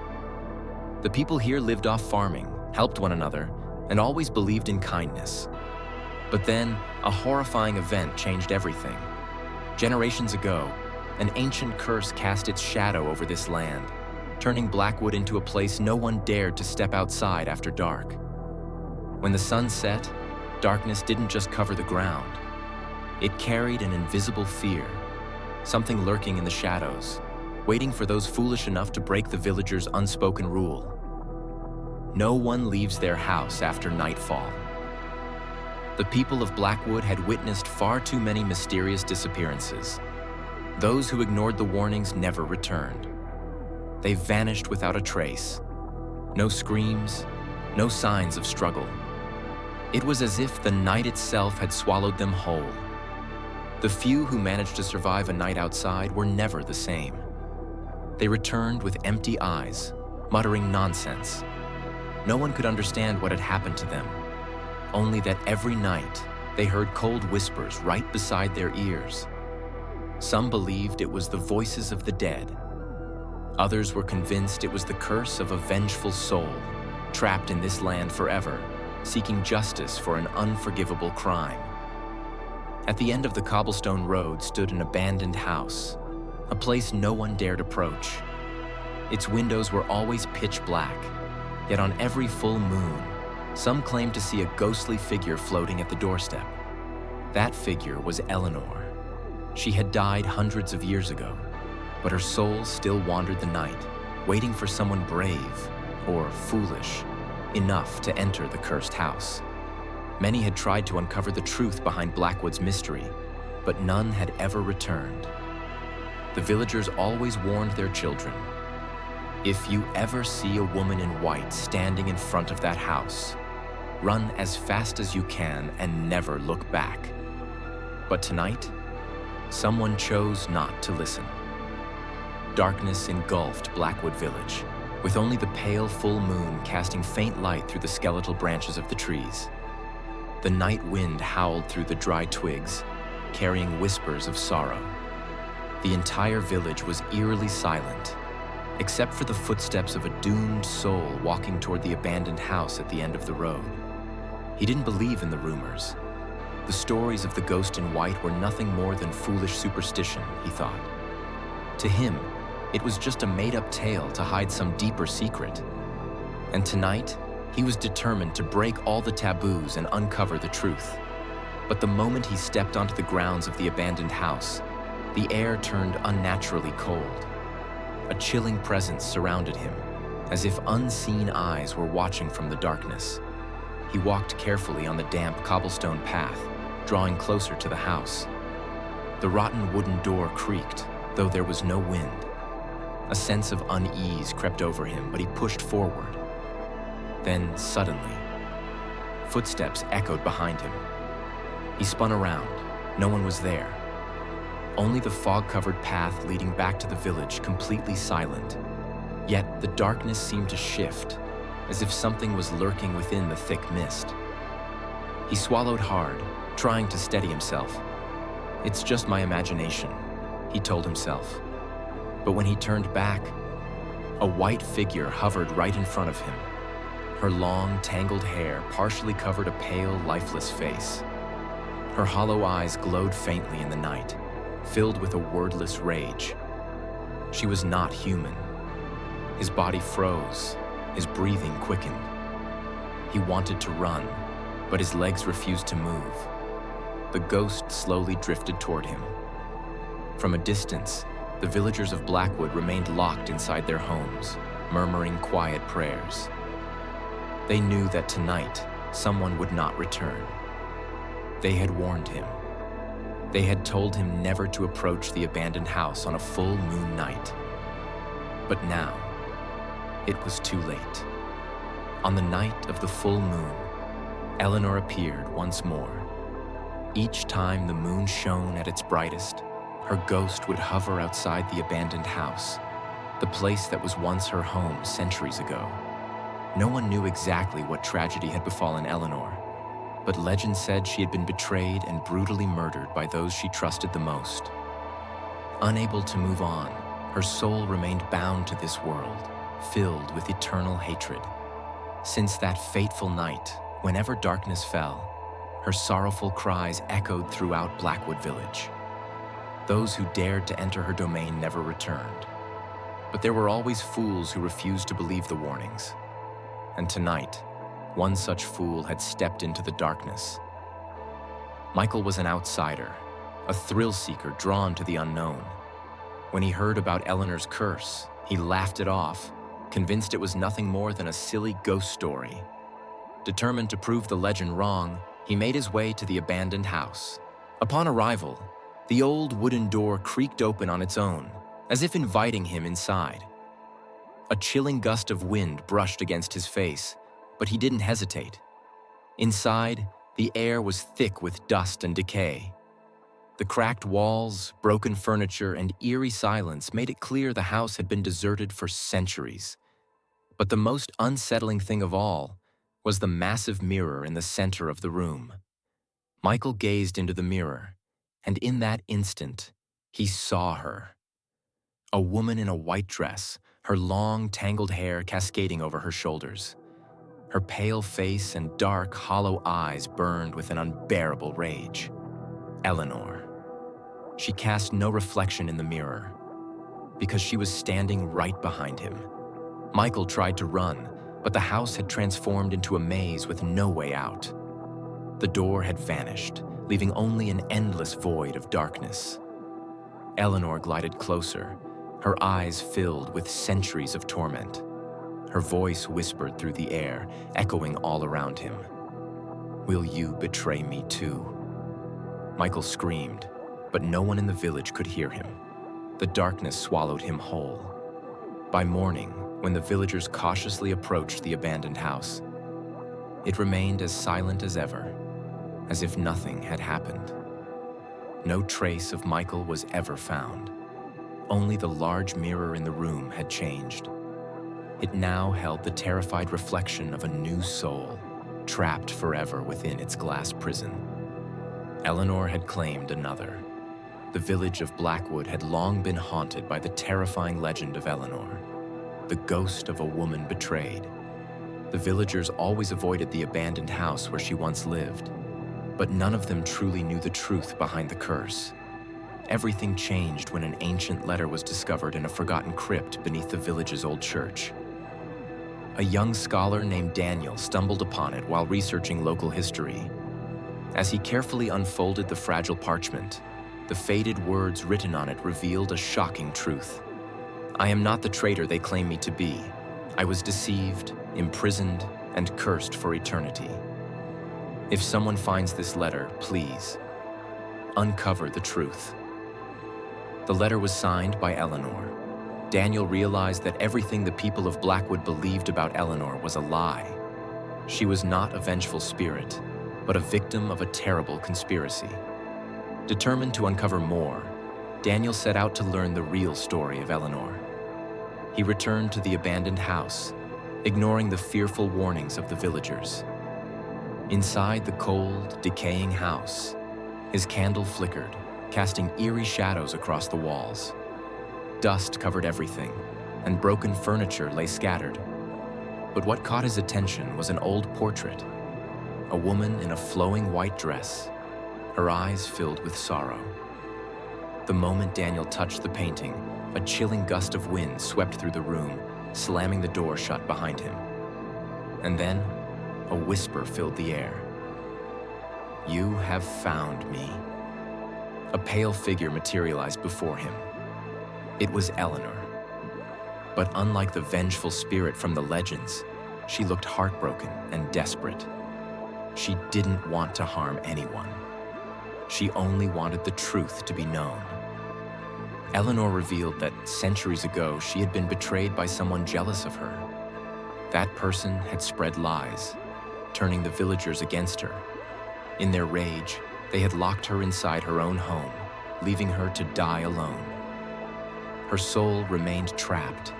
The people here lived off farming, helped one another, and always believed in kindness. But then, a horrifying event changed everything. Generations ago, an ancient curse cast its shadow over this land, turning Blackwood into a place no one dared to step outside after dark. When the sun set, darkness didn't just cover the ground. It carried an invisible fear, something lurking in the shadows, waiting for those foolish enough to break the villagers' unspoken rule. No one leaves their house after nightfall. The people of Blackwood had witnessed far too many mysterious disappearances. Those who ignored the warnings never returned. They vanished without a trace. No screams, no signs of struggle. It was as if the night itself had swallowed them whole. The few who managed to survive a night outside were never the same. They returned with empty eyes, muttering nonsense. No one could understand what had happened to them, only that every night they heard cold whispers right beside their ears. Some believed it was the voices of the dead. Others were convinced it was the curse of a vengeful soul, trapped in this land forever, seeking justice for an unforgivable crime. At the end of the cobblestone road stood an abandoned house, a place no one dared approach. Its windows were always pitch black, yet on every full moon, some claimed to see a ghostly figure floating at the doorstep. That figure was Eleanor. She had died hundreds of years ago, but her soul still wandered the night, waiting for someone brave or foolish enough to enter the cursed house. Many had tried to uncover the truth behind Blackwood's mystery, but none had ever returned. The villagers always warned their children, if you ever see a woman in white standing in front of that house, run as fast as you can and never look back. But tonight, someone chose not to listen. Darkness engulfed Blackwood Village, with only the pale full moon casting faint light through the skeletal branches of the trees. The night wind howled through the dry twigs, carrying whispers of sorrow. The entire village was eerily silent, except for the footsteps of a doomed soul walking toward the abandoned house at the end of the road. He didn't believe in the rumors. The stories of the ghost in white were nothing more than foolish superstition, he thought. To him, it was just a made-up tale to hide some deeper secret. And tonight, he was determined to break all the taboos and uncover the truth. But the moment he stepped onto the grounds of the abandoned house, the air turned unnaturally cold. A chilling presence surrounded him, as if unseen eyes were watching from the darkness. He walked carefully on the damp cobblestone path, drawing closer to the house. The rotten wooden door creaked, though there was no wind. A sense of unease crept over him, but he pushed forward. Then, suddenly, footsteps echoed behind him. He spun around. No one was there. Only the fog-covered path leading back to the village, completely silent. Yet the darkness seemed to shift, as if something was lurking within the thick mist. He swallowed hard, trying to steady himself. It's just my imagination, he told himself. But when he turned back, a white figure hovered right in front of him. Her long, tangled hair partially covered a pale, lifeless face. Her hollow eyes glowed faintly in the night, filled with a wordless rage. She was not human. His body froze, his breathing quickened. He wanted to run, but his legs refused to move. The ghost slowly drifted toward him. From a distance, the villagers of Blackwood remained locked inside their homes, murmuring quiet prayers. They knew that tonight, someone would not return. They had warned him. They had told him never to approach the abandoned house on a full moon night. But now, it was too late. On the night of the full moon, Eleanor appeared once more. Each time the moon shone at its brightest, her ghost would hover outside the abandoned house, the place that was once her home centuries ago. No one knew exactly what tragedy had befallen Eleanor, but legend said she had been betrayed and brutally murdered by those she trusted the most. Unable to move on, her soul remained bound to this world, filled with eternal hatred. Since that fateful night, whenever darkness fell, her sorrowful cries echoed throughout Blackwood Village. Those who dared to enter her domain never returned. But there were always fools who refused to believe the warnings. And tonight, one such fool had stepped into the darkness. Michael was an outsider, a thrill-seeker drawn to the unknown. When he heard about Eleanor's curse, he laughed it off, convinced it was nothing more than a silly ghost story. Determined to prove the legend wrong, he made his way to the abandoned house. Upon arrival, the old wooden door creaked open on its own, as if inviting him inside. A chilling gust of wind brushed against his face, but he didn't hesitate. Inside, the air was thick with dust and decay. The cracked walls, broken furniture, and eerie silence made it clear the house had been deserted for centuries. But the most unsettling thing of all was the massive mirror in the center of the room. Michael gazed into the mirror, and in that instant, he saw her. A woman in a white dress, her long, tangled hair cascading over her shoulders. Her pale face and dark, hollow eyes burned with an unbearable rage. Eleanor. She cast no reflection in the mirror, because she was standing right behind him. Michael tried to run, but the house had transformed into a maze with no way out. The door had vanished, leaving only an endless void of darkness. Eleanor glided closer, her eyes filled with centuries of torment. Her voice whispered through the air, echoing all around him. "Will you betray me too?" Michael screamed, but no one in the village could hear him. The darkness swallowed him whole. By morning, when the villagers cautiously approached the abandoned house, it remained as silent as ever, as if nothing had happened. No trace of Michael was ever found. Only the large mirror in the room had changed. It now held the terrified reflection of a new soul, trapped forever within its glass prison. Eleanor had claimed another. The village of Blackwood had long been haunted by the terrifying legend of Eleanor, the ghost of a woman betrayed. The villagers always avoided the abandoned house where she once lived, but none of them truly knew the truth behind the curse. Everything changed when an ancient letter was discovered in a forgotten crypt beneath the village's old church. A young scholar named Daniel stumbled upon it while researching local history. As he carefully unfolded the fragile parchment, the faded words written on it revealed a shocking truth. "I am not the traitor they claim me to be. I was deceived, imprisoned, and cursed for eternity. If someone finds this letter, please, uncover the truth." The letter was signed by Eleanor. Daniel realized that everything the people of Blackwood believed about Eleanor was a lie. She was not a vengeful spirit, but a victim of a terrible conspiracy. Determined to uncover more, Daniel set out to learn the real story of Eleanor. He returned to the abandoned house, ignoring the fearful warnings of the villagers. Inside the cold, decaying house, his candle flickered, casting eerie shadows across the walls. Dust covered everything, and broken furniture lay scattered. But what caught his attention was an old portrait, a woman in a flowing white dress, her eyes filled with sorrow. The moment Daniel touched the painting, a chilling gust of wind swept through the room, slamming the door shut behind him. And then, a whisper filled the air. "You have found me." A pale figure materialized before him. It was Eleanor. But unlike the vengeful spirit from the legends, she looked heartbroken and desperate. She didn't want to harm anyone. She only wanted the truth to be known. Eleanor revealed that centuries ago she had been betrayed by someone jealous of her. That person had spread lies, turning the villagers against her. In their rage, they had locked her inside her own home, leaving her to die alone. Her soul remained trapped,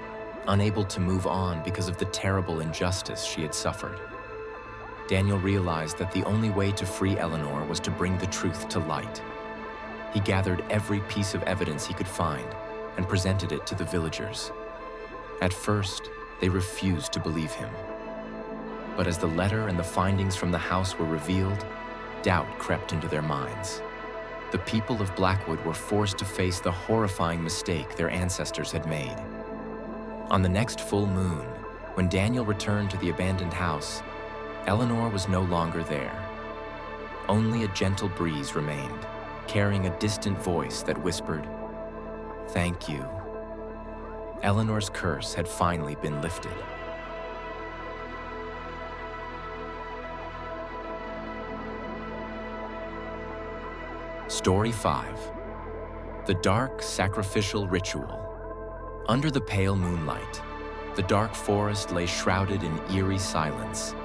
unable to move on because of the terrible injustice she had suffered. Daniel realized that the only way to free Eleanor was to bring the truth to light. He gathered every piece of evidence he could find and presented it to the villagers. At first, they refused to believe him. But as the letter and the findings from the house were revealed, doubt crept into their minds. The people of Blackwood were forced to face the horrifying mistake their ancestors had made. On the next full moon, when Daniel returned to the abandoned house, Eleanor was no longer there. Only a gentle breeze remained, carrying a distant voice that whispered, "Thank you." Eleanor's curse had finally been lifted. Story 5. The Dark Sacrificial Ritual. Under the pale moonlight, the dark forest lay shrouded in eerie silence.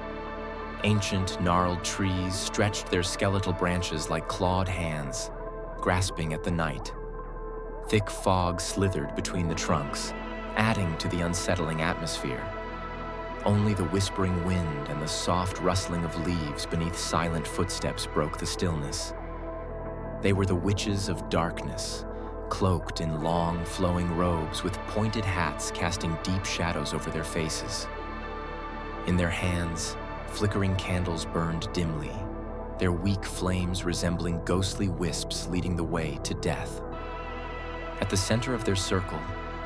Ancient, gnarled trees stretched their skeletal branches like clawed hands, grasping at the night. Thick fog slithered between the trunks, adding to the unsettling atmosphere. Only the whispering wind and the soft rustling of leaves beneath silent footsteps broke the stillness. They were the witches of darkness, cloaked in long, flowing robes with pointed hats casting deep shadows over their faces. In their hands, flickering candles burned dimly, their weak flames resembling ghostly wisps leading the way to death. At the center of their circle,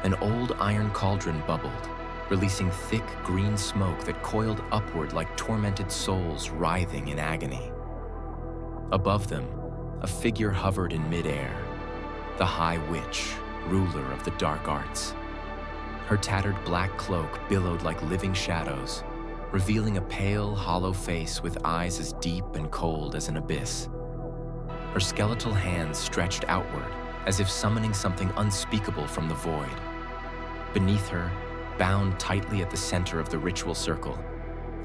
an old iron cauldron bubbled, releasing thick green smoke that coiled upward like tormented souls writhing in agony. Above them, a figure hovered in midair, the High Witch, ruler of the dark arts. Her tattered black cloak billowed like living shadows, revealing a pale, hollow face with eyes as deep and cold as an abyss. Her skeletal hands stretched outward, as if summoning something unspeakable from the void. Beneath her, bound tightly at the center of the ritual circle,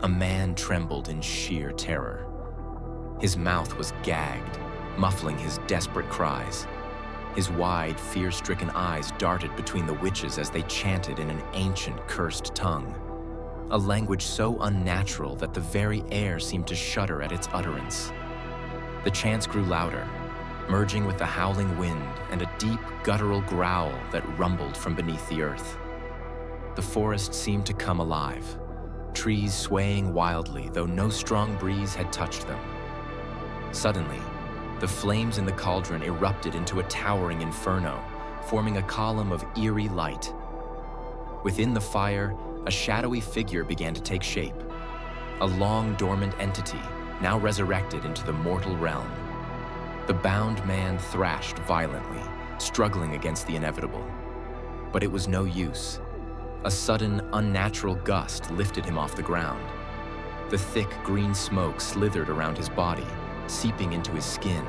a man trembled in sheer terror. His mouth was gagged, muffling his desperate cries. His wide, fear-stricken eyes darted between the witches as they chanted in an ancient, cursed tongue, a language so unnatural that the very air seemed to shudder at its utterance. The chants grew louder, merging with the howling wind and a deep, guttural growl that rumbled from beneath the earth. The forest seemed to come alive, trees swaying wildly, though no strong breeze had touched them. Suddenly, the flames in the cauldron erupted into a towering inferno, forming a column of eerie light. Within the fire, a shadowy figure began to take shape, a long-dormant entity now resurrected into the mortal realm. The bound man thrashed violently, struggling against the inevitable. But it was no use. A sudden, unnatural gust lifted him off the ground. The thick green smoke slithered around his body, seeping into his skin,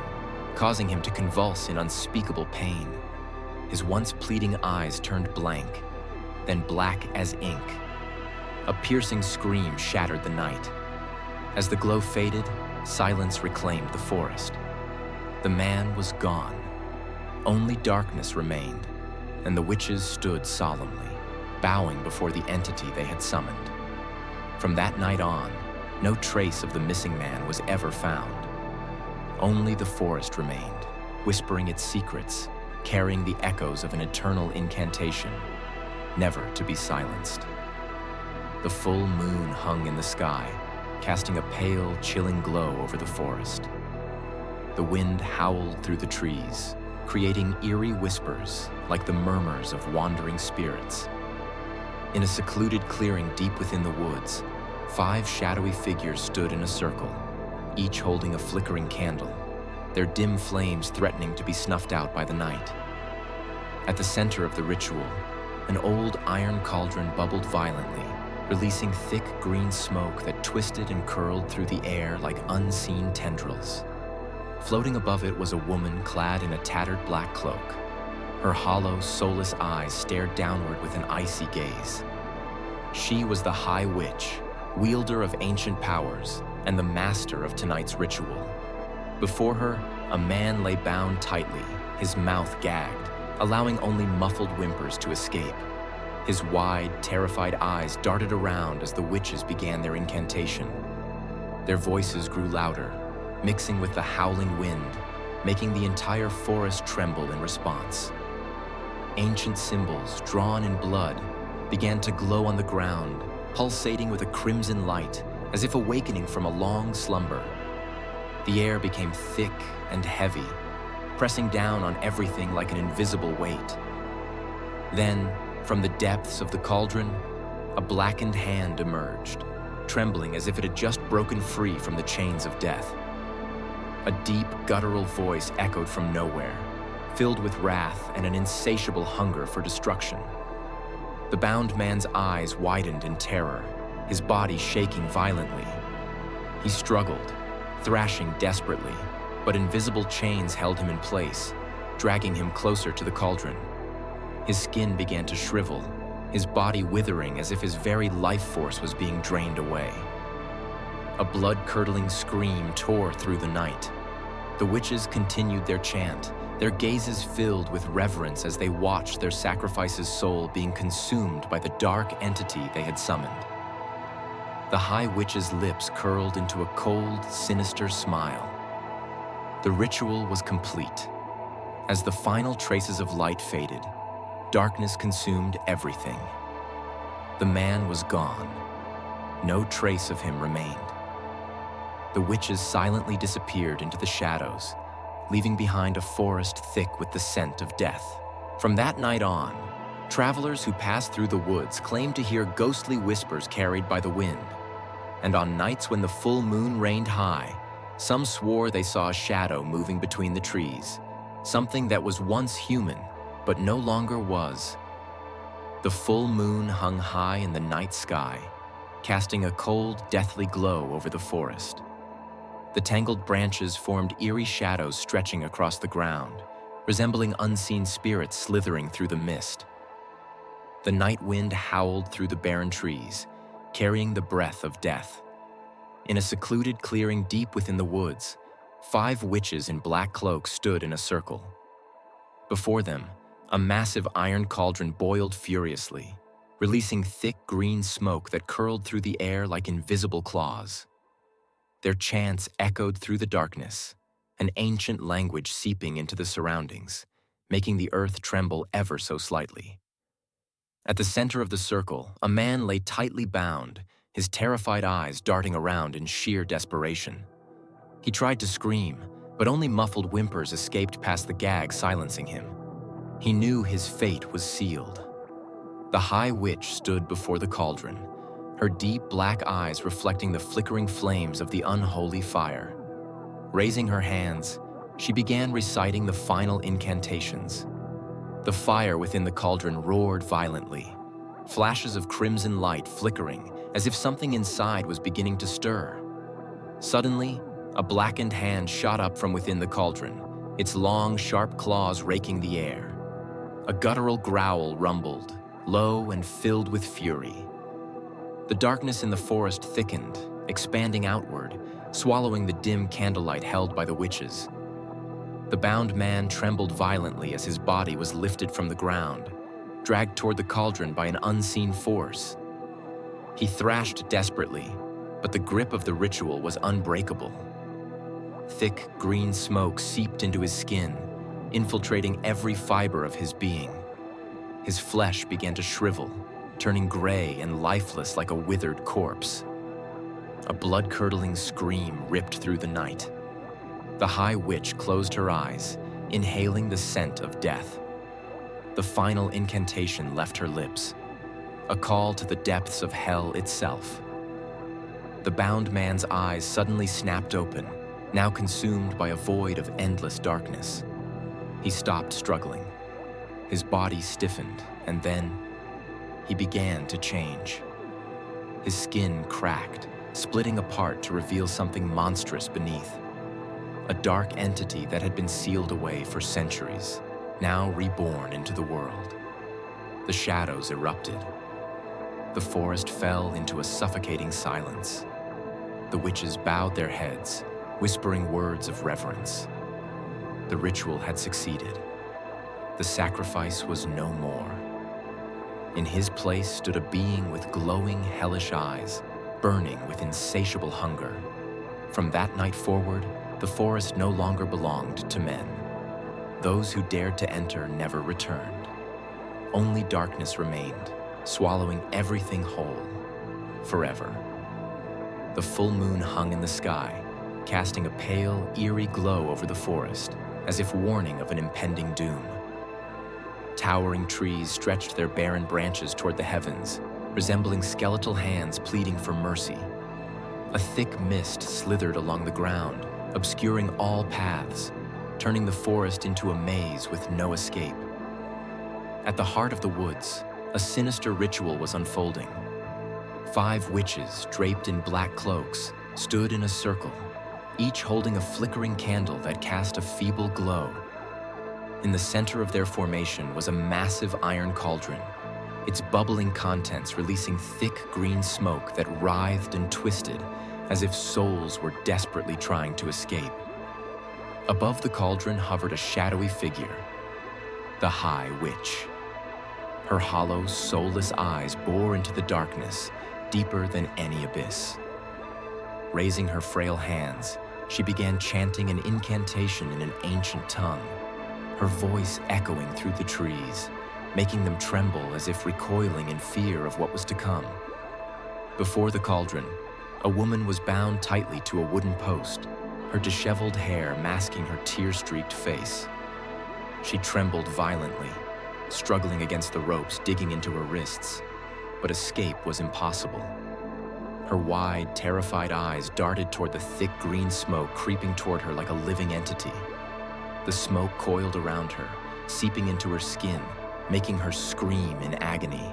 causing him to convulse in unspeakable pain. His once pleading eyes turned blank, then black as ink. A piercing scream shattered the night. As the glow faded, silence reclaimed the forest. The man was gone. Only darkness remained, and the witches stood solemnly, bowing before the entity they had summoned. From that night on, no trace of the missing man was ever found. Only the forest remained, whispering its secrets, carrying the echoes of an eternal incantation, never to be silenced. The full moon hung in the sky, casting a pale, chilling glow over the forest. The wind howled through the trees, creating eerie whispers like the murmurs of wandering spirits. In a secluded clearing deep within the woods, 5 shadowy figures stood in a circle, each holding a flickering candle, their dim flames threatening to be snuffed out by the night. At the center of the ritual, an old iron cauldron bubbled violently, releasing thick green smoke that twisted and curled through the air like unseen tendrils. Floating above it was a woman clad in a tattered black cloak. Her hollow, soulless eyes stared downward with an icy gaze. She was the High Witch, wielder of ancient powers and the master of tonight's ritual. Before her, a man lay bound tightly, his mouth gagged, allowing only muffled whimpers to escape. His wide, terrified eyes darted around as the witches began their incantation. Their voices grew louder, mixing with the howling wind, making the entire forest tremble in response. Ancient symbols, drawn in blood, began to glow on the ground, pulsating with a crimson light, as if awakening from a long slumber. The air became thick and heavy, pressing down on everything like an invisible weight. Then, from the depths of the cauldron, a blackened hand emerged, trembling as if it had just broken free from the chains of death. A deep, guttural voice echoed from nowhere, filled with wrath and an insatiable hunger for destruction. The bound man's eyes widened in terror, his body shaking violently. He struggled, thrashing desperately, but invisible chains held him in place, dragging him closer to the cauldron. His skin began to shrivel, his body withering as if his very life force was being drained away. A blood-curdling scream tore through the night. The witches continued their chant, their gazes filled with reverence as they watched their sacrifice's soul being consumed by the dark entity they had summoned. The High Witch's lips curled into a cold, sinister smile. The ritual was complete. As the final traces of light faded, darkness consumed everything. The man was gone. No trace of him remained. The witches silently disappeared into the shadows, leaving behind a forest thick with the scent of death. From that night on, travelers who passed through the woods claimed to hear ghostly whispers carried by the wind. And on nights when the full moon reigned high, some swore they saw a shadow moving between the trees, something that was once human, but no longer was. The full moon hung high in the night sky, casting a cold, deathly glow over the forest. The tangled branches formed eerie shadows stretching across the ground, resembling unseen spirits slithering through the mist. The night wind howled through the barren trees, carrying the breath of death. In a secluded clearing deep within the woods, 5 witches in black cloaks stood in a circle. Before them, a massive iron cauldron boiled furiously, releasing thick green smoke that curled through the air like invisible claws. Their chants echoed through the darkness, an ancient language seeping into the surroundings, making the earth tremble ever so slightly. At the center of the circle, a man lay tightly bound, his terrified eyes darting around in sheer desperation. He tried to scream, but only muffled whimpers escaped past the gag silencing him. He knew his fate was sealed. The High Witch stood before the cauldron, her deep black eyes reflecting the flickering flames of the unholy fire. Raising her hands, she began reciting the final incantations. The fire within the cauldron roared violently, flashes of crimson light flickering as if something inside was beginning to stir. Suddenly, a blackened hand shot up from within the cauldron, its long, sharp claws raking the air. A guttural growl rumbled, low and filled with fury. The darkness in the forest thickened, expanding outward, swallowing the dim candlelight held by the witches. The bound man trembled violently as his body was lifted from the ground, dragged toward the cauldron by an unseen force. He thrashed desperately, but the grip of the ritual was unbreakable. Thick green smoke seeped into his skin, infiltrating every fiber of his being. His flesh began to shrivel, turning gray and lifeless like a withered corpse. A blood-curdling scream ripped through the night. The High Witch closed her eyes, inhaling the scent of death. The final incantation left her lips, a call to the depths of hell itself. The bound man's eyes suddenly snapped open, now consumed by a void of endless darkness. He stopped struggling. His body stiffened, and then he began to change. His skin cracked, splitting apart to reveal something monstrous beneath. A dark entity that had been sealed away for centuries, now reborn into the world. The shadows erupted. the forest fell into a suffocating silence. The witches bowed their heads, whispering words of reverence. The ritual had succeeded. The sacrifice was no more. In his place stood a being with glowing, hellish eyes, burning with insatiable hunger. From that night forward, the forest no longer belonged to men. Those who dared to enter never returned. Only darkness remained, swallowing everything whole, forever. The full moon hung in the sky, casting a pale, eerie glow over the forest, as if warning of an impending doom. Towering trees stretched their barren branches toward the heavens, resembling skeletal hands pleading for mercy. A thick mist slithered along the ground, obscuring all paths, turning the forest into a maze with no escape. At the heart of the woods, a sinister ritual was unfolding. 5 witches, draped in black cloaks, stood in a circle, each holding a flickering candle that cast a feeble glow. In the center of their formation was a massive iron cauldron, its bubbling contents releasing thick green smoke that writhed and twisted as if souls were desperately trying to escape. Above the cauldron hovered a shadowy figure, the High Witch. Her hollow, soulless eyes bore into the darkness, deeper than any abyss. Raising her frail hands, she began chanting an incantation in an ancient tongue, her voice echoing through the trees, making them tremble as if recoiling in fear of what was to come. Before the cauldron, a woman was bound tightly to a wooden post, her disheveled hair masking her tear-streaked face. She trembled violently, struggling against the ropes digging into her wrists, but escape was impossible. Her wide, terrified eyes darted toward the thick green smoke creeping toward her like a living entity. The smoke coiled around her, seeping into her skin, making her scream in agony.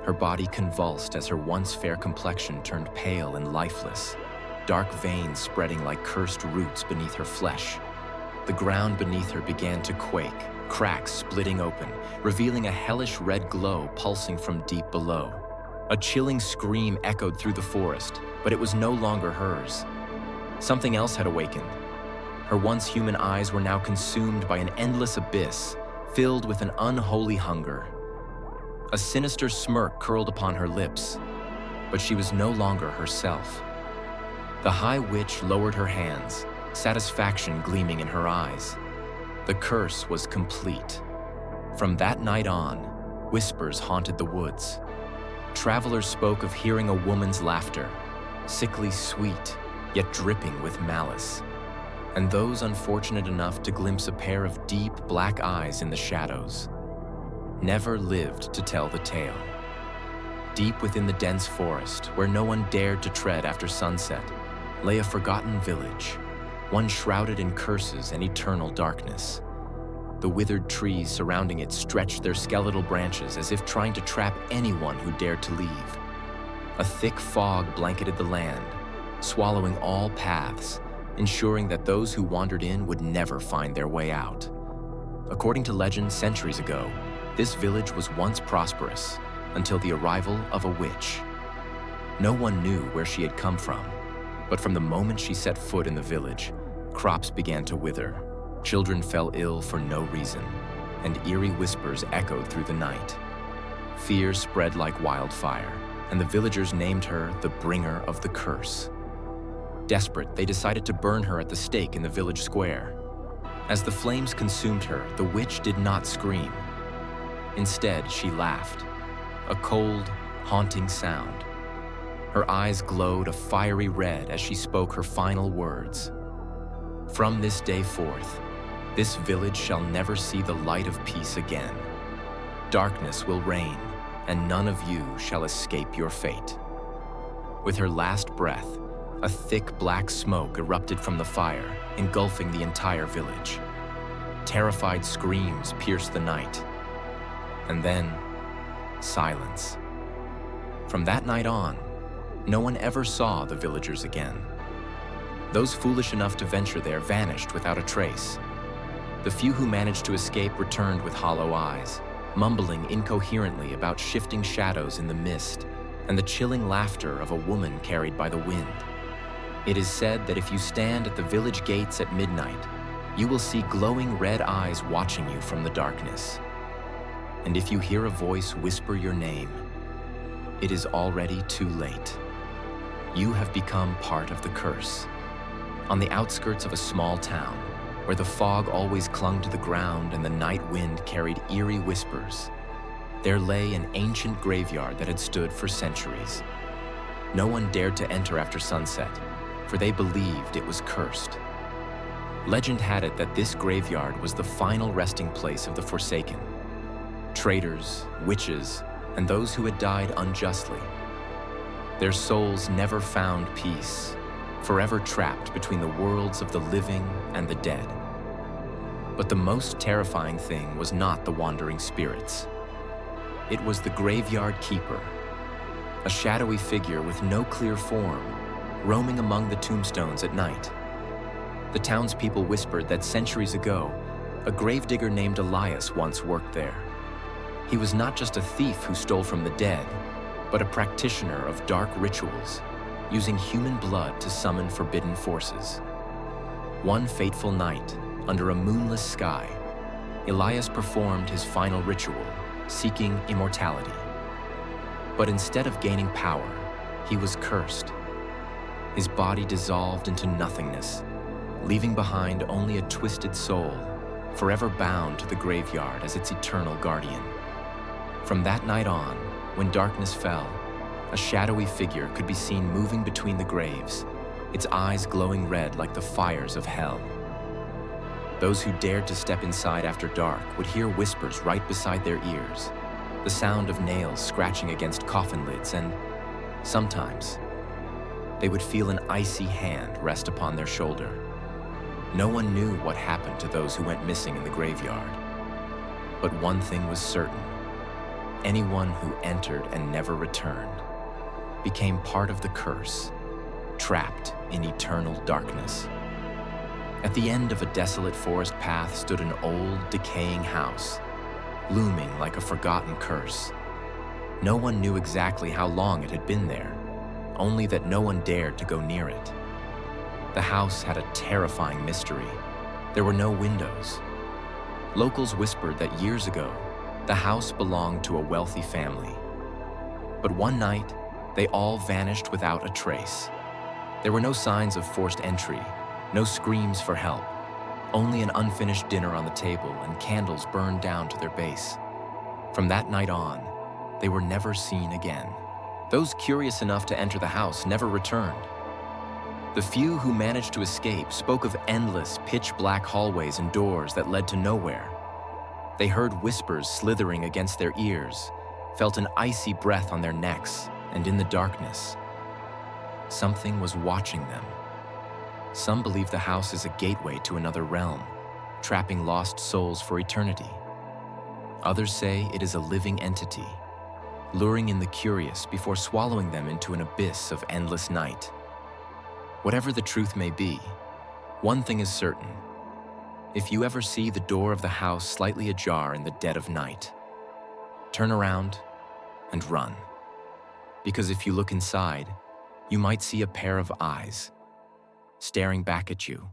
Her body convulsed as her once fair complexion turned pale and lifeless, dark veins spreading like cursed roots beneath her flesh. The ground beneath her began to quake, cracks splitting open, revealing a hellish red glow pulsing from deep below. A chilling scream echoed through the forest, but it was no longer hers. Something else had awakened. Her once human eyes were now consumed by an endless abyss, filled with an unholy hunger. A sinister smirk curled upon her lips, but she was no longer herself. The High Witch lowered her hands, satisfaction gleaming in her eyes. The curse was complete. From that night on, whispers haunted the woods. Travelers spoke of hearing a woman's laughter, sickly sweet, yet dripping with malice. And those unfortunate enough to glimpse a pair of deep black eyes in the shadows never lived to tell the tale. Deep within the dense forest, where no one dared to tread after sunset, lay a forgotten village, one shrouded in curses and eternal darkness. The withered trees surrounding it stretched their skeletal branches as if trying to trap anyone who dared to leave. A thick fog blanketed the land, swallowing all paths, ensuring that those who wandered in would never find their way out. According to legend centuries ago, this village was once prosperous until the arrival of a witch. No one knew where she had come from, but from the moment she set foot in the village, crops began to wither. Children fell ill for no reason, and eerie whispers echoed through the night. Fear spread like wildfire, and the villagers named her the bringer of the curse. Desperate, they decided to burn her at the stake in the village square. As the flames consumed her, the witch did not scream. Instead, she laughed, a cold, haunting sound. Her eyes glowed a fiery red as she spoke her final words. From this day forth, this village shall never see the light of peace again. Darkness will reign, and none of you shall escape your fate. With her last breath, a thick black smoke erupted from the fire, engulfing the entire village. Terrified screams pierced the night. And then, silence. From that night on, no one ever saw the villagers again. Those foolish enough to venture there vanished without a trace. The few who managed to escape returned with hollow eyes, mumbling incoherently about shifting shadows in the mist and the chilling laughter of a woman carried by the wind. It is said that if you stand at the village gates at midnight, you will see glowing red eyes watching you from the darkness. And if you hear a voice whisper your name, it is already too late. You have become part of the curse. On the outskirts of a small town, where the fog always clung to the ground and the night wind carried eerie whispers, there lay an ancient graveyard that had stood for centuries. No one dared to enter after sunset, for they believed it was cursed. Legend had it that this graveyard was the final resting place of the forsaken. Traitors, witches, and those who had died unjustly. Their souls never found peace, forever trapped between the worlds of the living and the dead. But the most terrifying thing was not the wandering spirits. It was the graveyard keeper, a shadowy figure with no clear form, roaming among the tombstones at night. The townspeople whispered that centuries ago, a gravedigger named Elias once worked there. He was not just a thief who stole from the dead, but a practitioner of dark rituals, using human blood to summon forbidden forces. One fateful night, under a moonless sky, Elias performed his final ritual, seeking immortality. But instead of gaining power, he was cursed. His body dissolved into nothingness, leaving behind only a twisted soul, forever bound to the graveyard as its eternal guardian. From that night on, when darkness fell, a shadowy figure could be seen moving between the graves, its eyes glowing red like the fires of hell. Those who dared to step inside after dark would hear whispers right beside their ears, the sound of nails scratching against coffin lids, and sometimes they would feel an icy hand rest upon their shoulder. No one knew what happened to those who went missing in the graveyard. But one thing was certain: anyone who entered and never returned became part of the curse, trapped in eternal darkness. At the end of a desolate forest path stood an old, decaying house, looming like a forgotten curse. No one knew exactly how long it had been there, only that no one dared to go near it. The house had a terrifying mystery. There were no windows. Locals whispered that years ago, the house belonged to a wealthy family. But one night, they all vanished without a trace. There were no signs of forced entry, no screams for help, only an unfinished dinner on the table and candles burned down to their base. From that night on, they were never seen again. Those curious enough to enter the house never returned. The few who managed to escape spoke of endless, pitch-black hallways and doors that led to nowhere. They heard whispers slithering against their ears, felt an icy breath on their necks, and in the darkness, something was watching them. Some believe the house is a gateway to another realm, trapping lost souls for eternity. Others say it is a living entity, luring in the curious before swallowing them into an abyss of endless night. Whatever the truth may be, one thing is certain: if you ever see the door of the house slightly ajar in the dead of night, turn around and run. Because if you look inside, you might see a pair of eyes staring back at you